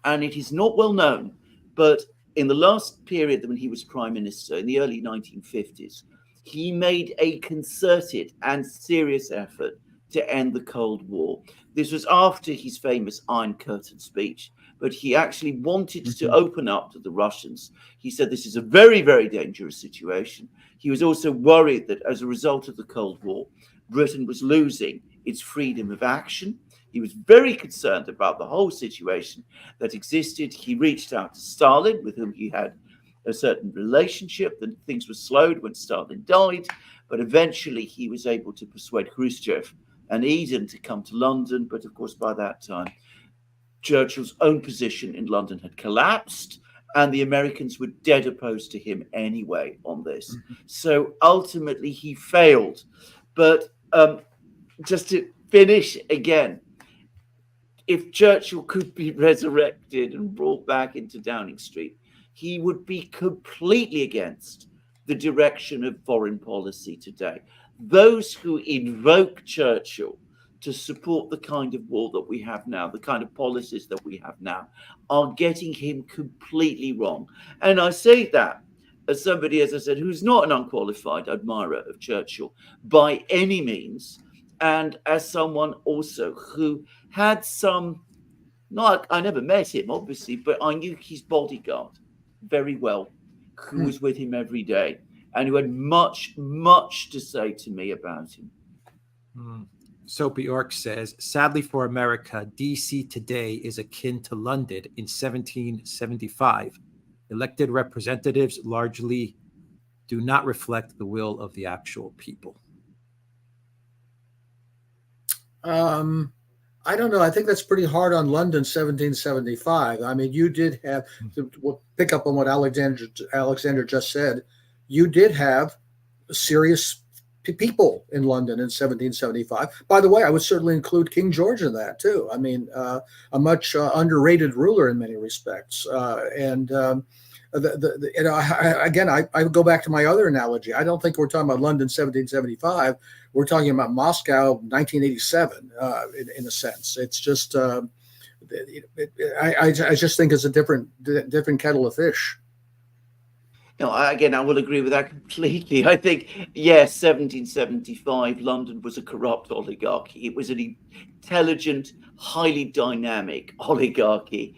And it is not well known, but in the last period when he was prime minister, in the early 1950s, he made a concerted and serious effort to end the Cold War. This was after his famous Iron Curtain speech, but he actually wanted to open up to the Russians. He said this is a very, very dangerous situation. He was also worried that as a result of the Cold War, Britain was losing its freedom of action. He was very concerned about the whole situation that existed. He reached out to Stalin, with whom he had a certain relationship. Then things were slowed when Stalin died, but eventually he was able to persuade Khrushchev and Eden to come to London. But of course, by that time, Churchill's own position in London had collapsed, and the Americans were dead opposed to him anyway on this. So ultimately, he failed. But just to finish again, if Churchill could be resurrected and brought back into Downing Street, he would be completely against the direction of foreign policy today. Those who invoke Churchill to support the kind of war that we have now, the kind of policies that we have now, are getting him completely wrong. And I say that as somebody, as I said, who's not an unqualified admirer of Churchill by any means, and as someone also who had some, I never met him, obviously, but I knew his bodyguard very well, who was with him every day, and who had much, much to say to me about him. Soapy Orc says, sadly for America, DC today is akin to London in 1775. Elected representatives largely do not reflect the will of the actual people. I don't know. I think that's pretty hard on London 1775. I mean, you did have, to pick up on what Alexander just said, you did have serious people in London in 1775. By the way, I would certainly include King George in that too. I mean, a much underrated ruler in many respects. Again, I would go back to my other analogy. I don't think we're talking about London 1775. We're talking about Moscow 1987 in a sense. It's just, I just think it's a different kettle of fish. No, again, I will agree with that completely. I think, yes, 1775, London was a corrupt oligarchy. It was an intelligent, highly dynamic oligarchy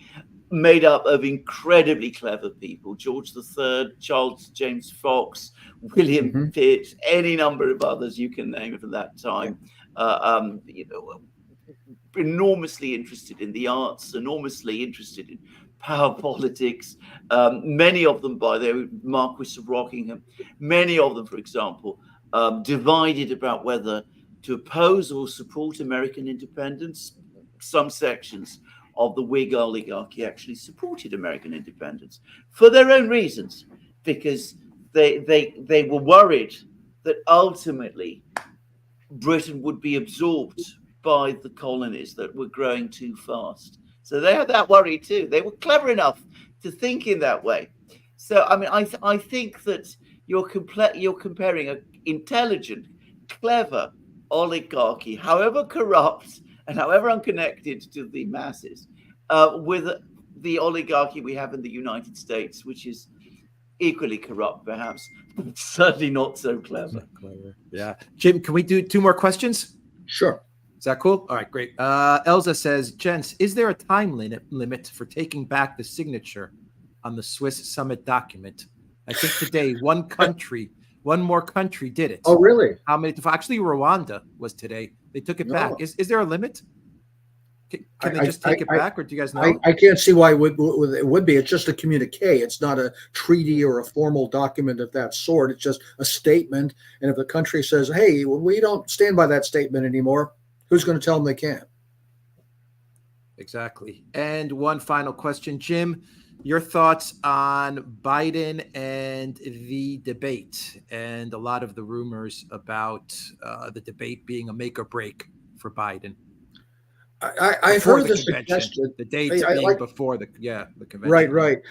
made up of incredibly clever people. George III, Charles James Fox, William Mhm. Pitt, any number of others you can name from that time. Enormously interested in the arts, enormously interested in power politics. Many of them, by the way, Marquis of Rockingham, many of them, for example, divided about whether to oppose or support American independence. Some sections of the Whig oligarchy actually supported American independence for their own reasons, because they were worried that ultimately Britain would be absorbed by the colonies that were growing too fast. So they had that worry too. They were clever enough to think in that way. So I mean, I think that you're comparing an intelligent, clever oligarchy, however corrupt and however unconnected to the masses, with the oligarchy we have in the United States, which is equally corrupt, perhaps, but certainly not so clever. Yeah. Jim, can we do 2 more questions? Sure. Is that cool? All right, great. Elza says, gents, is there a time limit for taking back the signature on the Swiss summit document? I think today one more country did it. Oh, really? How many? Actually, Rwanda was today. They took it back. Is there a limit? Can they just take it back, or do you guys know? I can't see why it would be. It's just a communique. It's not a treaty or a formal document of that sort. It's just a statement. And if the country says, hey, we don't stand by that statement anymore, who's going to tell them they can't? Exactly. And one final question, Jim, your thoughts on Biden and the debate and a lot of the rumors about the debate being a make or break for Biden. I've heard the suggestion. The dates being before the convention. Right.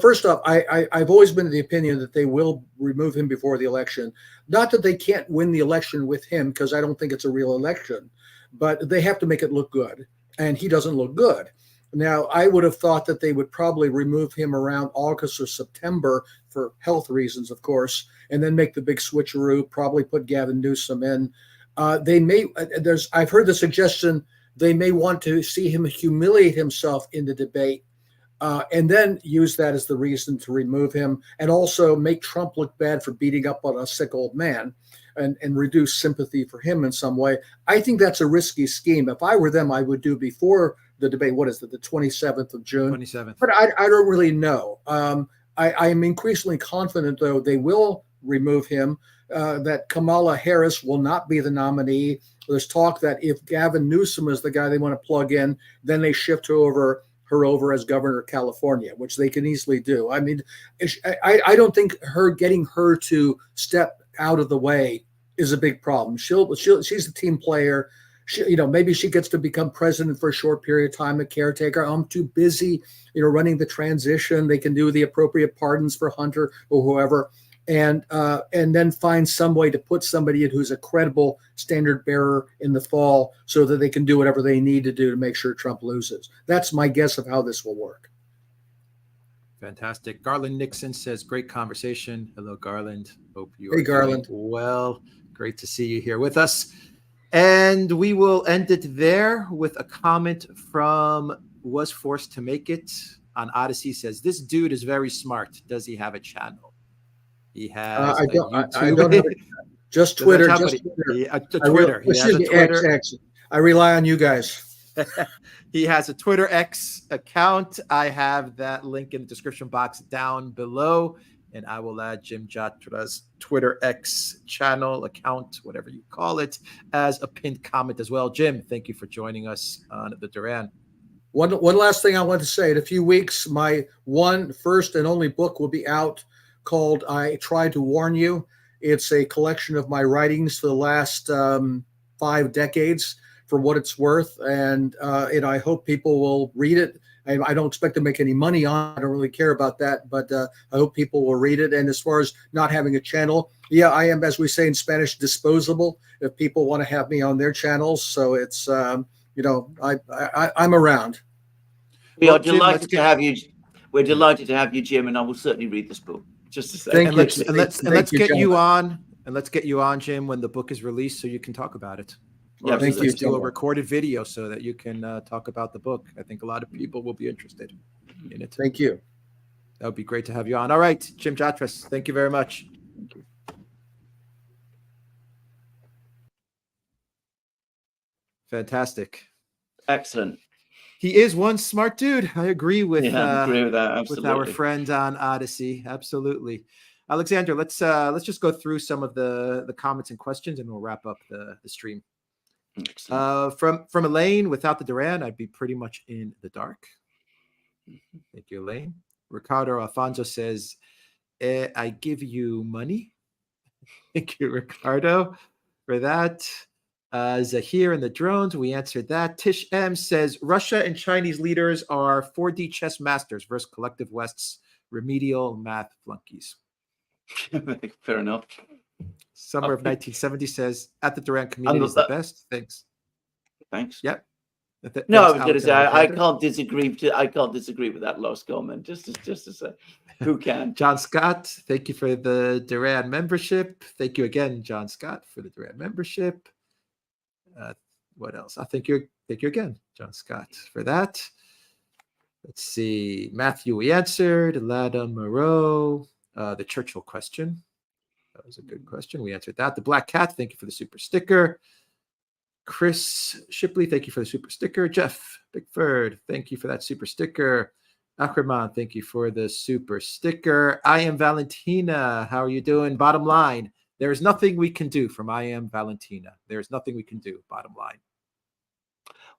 First off, I've always been of the opinion that they will remove him before the election. Not that they can't win the election with him, because I don't think it's a real election, but they have to make it look good, and he doesn't look good. Now, I would have thought that they would probably remove him around August or September for health reasons, of course, and then make the big switcheroo, probably put Gavin Newsom in. I've heard the suggestion they may want to see him humiliate himself in the debate, and then use that as the reason to remove him, and also make Trump look bad for beating up on a sick old man, and reduce sympathy for him in some way. I think that's a risky scheme. If I were them, I would do before the debate. What is it, the 27th of June? 27th. But I don't really know. I am increasingly confident, though, they will remove him, that Kamala Harris will not be the nominee. There's talk that if Gavin Newsom is the guy they want to plug in, then they shift her over as governor of California, which they can easily do. I mean, I don't think getting her to step out of the way is a big problem. She's a team player. Maybe she gets to become president for a short period of time, a caretaker. I'm too busy, running the transition. They can do the appropriate pardons for Hunter or whoever. And then find some way to put somebody in who's a credible standard bearer in the fall, so that they can do whatever they need to do to make sure Trump loses. That's my guess of how this will work. Fantastic. Garland Nixon says, great conversation. Hello, Garland. Hope you are Garland. doing well. Great to see you here with us. And we will end it there with a comment from Was Forced to Make It on Odyssey. Says, this dude is very smart. Does he have a channel? He has I don't have it. Just Twitter. Twitter. He has a Twitter. X. I rely on you guys. He has a Twitter X account. I have that link in the description box down below, and I will add Jim Jatras' Twitter X channel account, whatever you call it, as a pinned comment as well. Jim, thank you for joining us on the Duran. One last thing I want to say. In a few weeks, my first and only book will be out, called I Tried to Warn You. It's a collection of my writings for the last 5 decades, for what it's worth. And I hope people will read it. I don't expect to make any money on it. I don't really care about that, but I hope people will read it. And as far as not having a channel, I am, as we say in Spanish, disposable if people want to have me on their channels. So it's, I'm around. We are delighted to have you. We're delighted to have you, Jim, and I will certainly read this book. Just to say. Thank And you. let's you, get you gentlemen. on, and let's get you on, Jim, when the book is released, so you can talk about it. Or Yeah, at least thank you, let's do a gentlemen. recorded video so that you can talk about the book. I think a lot of people will be interested in it. Thank you. That would be great to have you on. All right, Jim Jatras, thank you very much. Thank you. Fantastic. Excellent. He is one smart dude. I agree with I agree with that. with our Absolutely. friend on Odyssey. Absolutely. Alexander, let's just go through some of the comments and questions, and we'll wrap up the stream. Excellent. From Elaine, without the Duran, I'd be pretty much in the dark. Thank you, Elaine. Ricardo Alfonso says, I give you money. Thank you, Ricardo, for that. Zahir and the drones, we answered that. Tish M says, Russia and Chinese leaders are 4D chess masters versus collective West's remedial math flunkies. Fair enough. Summer of 1970 says, at the Duran community is the best. Thanks. Thanks. Yep. No, I Thanks, was going to Alex say and I Alexander. can't disagree. I can't disagree with that last comment. Just to say, who can? John Scott, thank you for the Duran membership. Thank you again, John Scott, for the Duran membership. What else? Thank you again, John Scott, for that. Let's see. Matthew, we answered. Lada Moreau, the Churchill question. That was a good question. We answered that. The Black Cat, thank you for the super sticker. Chris Shipley, thank you for the super sticker. Jeff Bickford, thank you for that super sticker. Akraman, thank you for the super sticker. I am Valentina. How are you doing? Bottom line, there is nothing we can do from I am Valentina. There is nothing we can do, bottom line.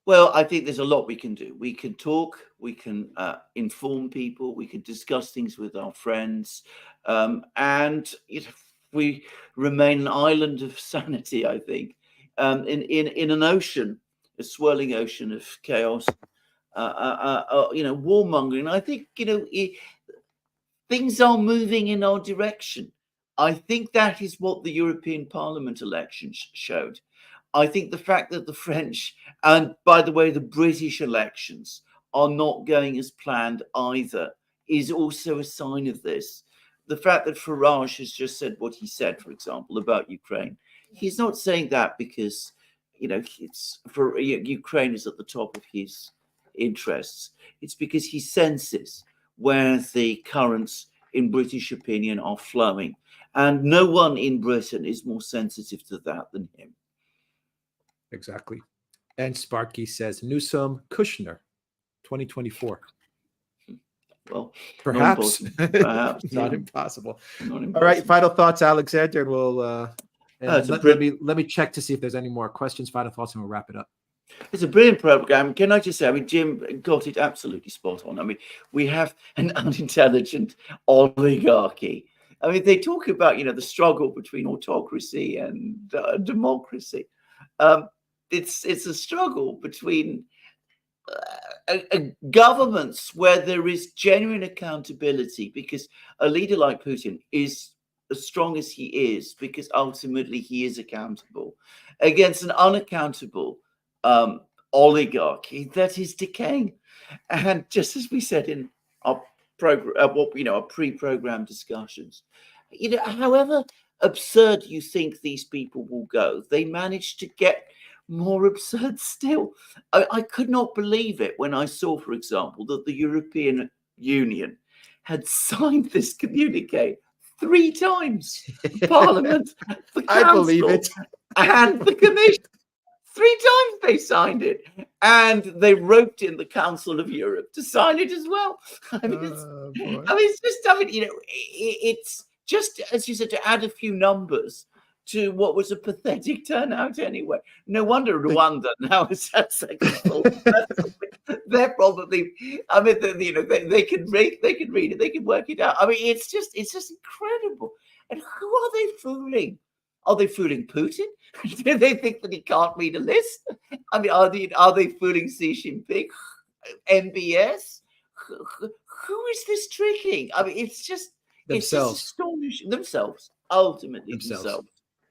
Well, I think there's a lot we can do. We can talk, we can inform people, we can discuss things with our friends, and we remain an island of sanity, I think, in an ocean, a swirling ocean of chaos, warmongering. I think, things are moving in our direction. I think that is what the European Parliament elections showed. I think the fact that the French, and by the way, the British elections are not going as planned either, is also a sign of this. The fact that Farage has just said what he said, for example, about Ukraine, he's not saying that because, Ukraine is at the top of his interests. It's because he senses where the currents in British opinion are flowing. And no one in Britain is more sensitive to that than him. Exactly. And Sparky says Newsom Kushner, 2024. Well, perhaps not yeah. impossible. Not impossible. All right, final thoughts, Alexander, and we'll let me check to see if there's any more questions. Final thoughts, and we'll wrap it up. It's a brilliant program. Can I just say, Jim got it absolutely spot on. We have an unintelligent oligarchy. They talk about, the struggle between autocracy and democracy. It's a struggle between governments where there is genuine accountability, because a leader like Putin is as strong as he is because ultimately he is accountable, against an unaccountable oligarchy that is decaying. And just as we said in our program, our pre-program discussions, however absurd you think these people will go, they manage to get more absurd still. I could not believe it when I saw, for example, that the European Union had signed this communique 3 times. Parliament, the Council, I believe it, and the Commission. 3 times they signed it, and they roped in the Council of Europe to sign it as well. It's just, as you said, to add a few numbers to what was a pathetic turnout anyway. No wonder Rwanda now is at second full. They're probably, they can read it, they can work it out. It's just incredible. And who are they fooling? Are they fooling Putin? Do they think that he can't read a list? Are they fooling Xi Jinping? MBS? Who is this tricking? It's just themselves. It's just astonishing. Ultimately themselves.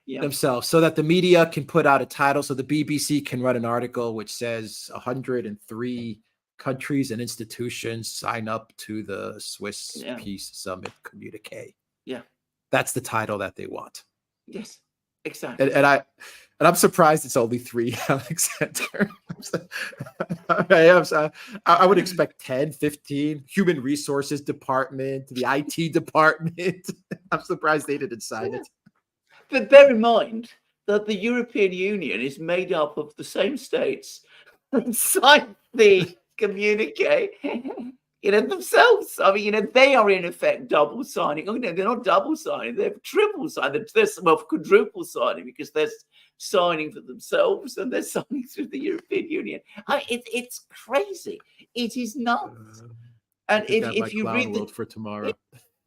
Yeah. Themselves, so that the media can put out a title, so the BBC can run an article which says 103 countries and institutions sign up to the Swiss Peace Summit communique. Yeah. That's the title that they want. Yes. Exactly. And I'm surprised it's only 3, Alexander. I would expect 10, 15. Human resources department, the IT department. I'm surprised they didn't sign it. But bear in mind that the European Union is made up of the same states that signed the communique, themselves. I mean, they are in effect double signing. Oh, no, they're not double signing; they're triple signing. They're quadruple signing because they're signing for themselves and they're signing through the European Union. It's crazy. It is nuts. And if you read world for tomorrow,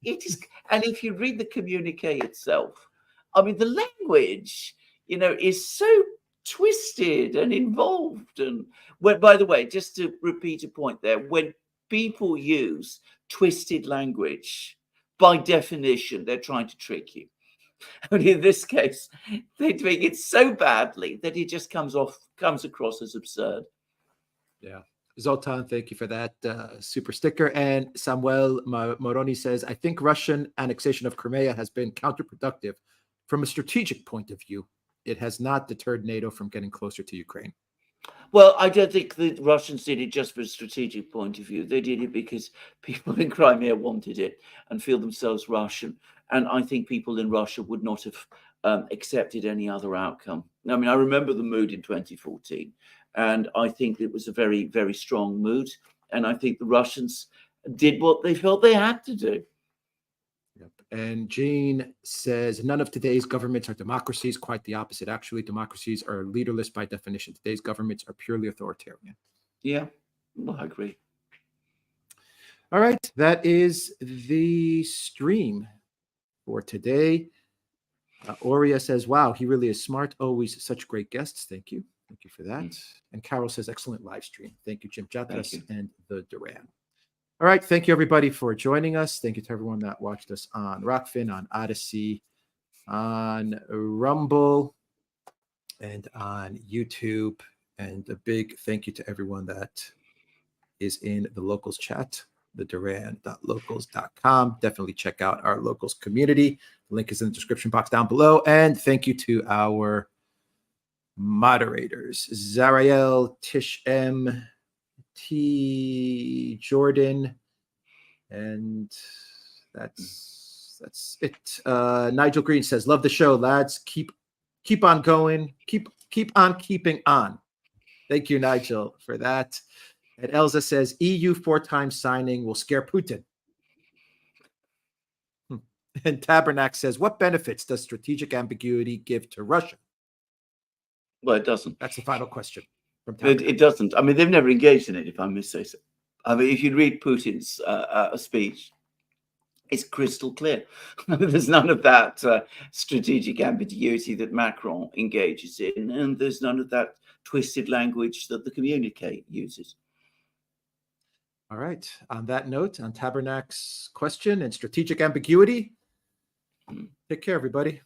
it is, and if you read the communique itself, I mean, the language, is so twisted and involved. And by the way, just to repeat a point there, when people use twisted language, by definition, they're trying to trick you. And in this case, they're doing it so badly that it just comes across as absurd. Yeah. Zoltan, thank you for that super sticker. And Samuel Moroni says, I think Russian annexation of Crimea has been counterproductive from a strategic point of view. It has not deterred NATO from getting closer to Ukraine. Well, I don't think the Russians did it just from a strategic point of view. They did it because people in Crimea wanted it and feel themselves Russian. And I think people in Russia would not have accepted any other outcome. I mean, I remember the mood in 2014, and I think it was a very, very strong mood. And I think the Russians did what they felt they had to do. Yep. And Jane says, none of today's governments are democracies. Quite the opposite. Actually, democracies are leaderless by definition. Today's governments are purely authoritarian. Yeah, well, I agree. All right. That is the stream for today. Aurea says, wow, he really is smart. Always such great guests. Thank you. Thank you for that. And Carol says, excellent live stream. Thank you, Jim Jatras and the Duran. All right. Thank you, everybody, for joining us. Thank you to everyone that watched us on Rockfin, on Odyssey, on Rumble, and on YouTube. And a big thank you to everyone that is in the locals chat, the duran.locals.com. Definitely check out our locals community. The link is in the description box down below. And thank you to our moderators, Zariel, Tish M, T Jordan, and that's it. Nigel Green says, love the show, lads. Keep on going. Keep on keeping on. Thank you, Nigel, for that. And Elza says, EU 4-time signing will scare Putin. And Tabernac says, what benefits does strategic ambiguity give to Russia? Well, it doesn't. That's the final question. It doesn't. I mean, they've never engaged in it, if I must say so. I mean, if you read Putin's speech, it's crystal clear. There's none of that strategic ambiguity that Macron engages in, and there's none of that twisted language that the communique uses. All right. On that note, on Tabernac's question and strategic ambiguity, take care, everybody.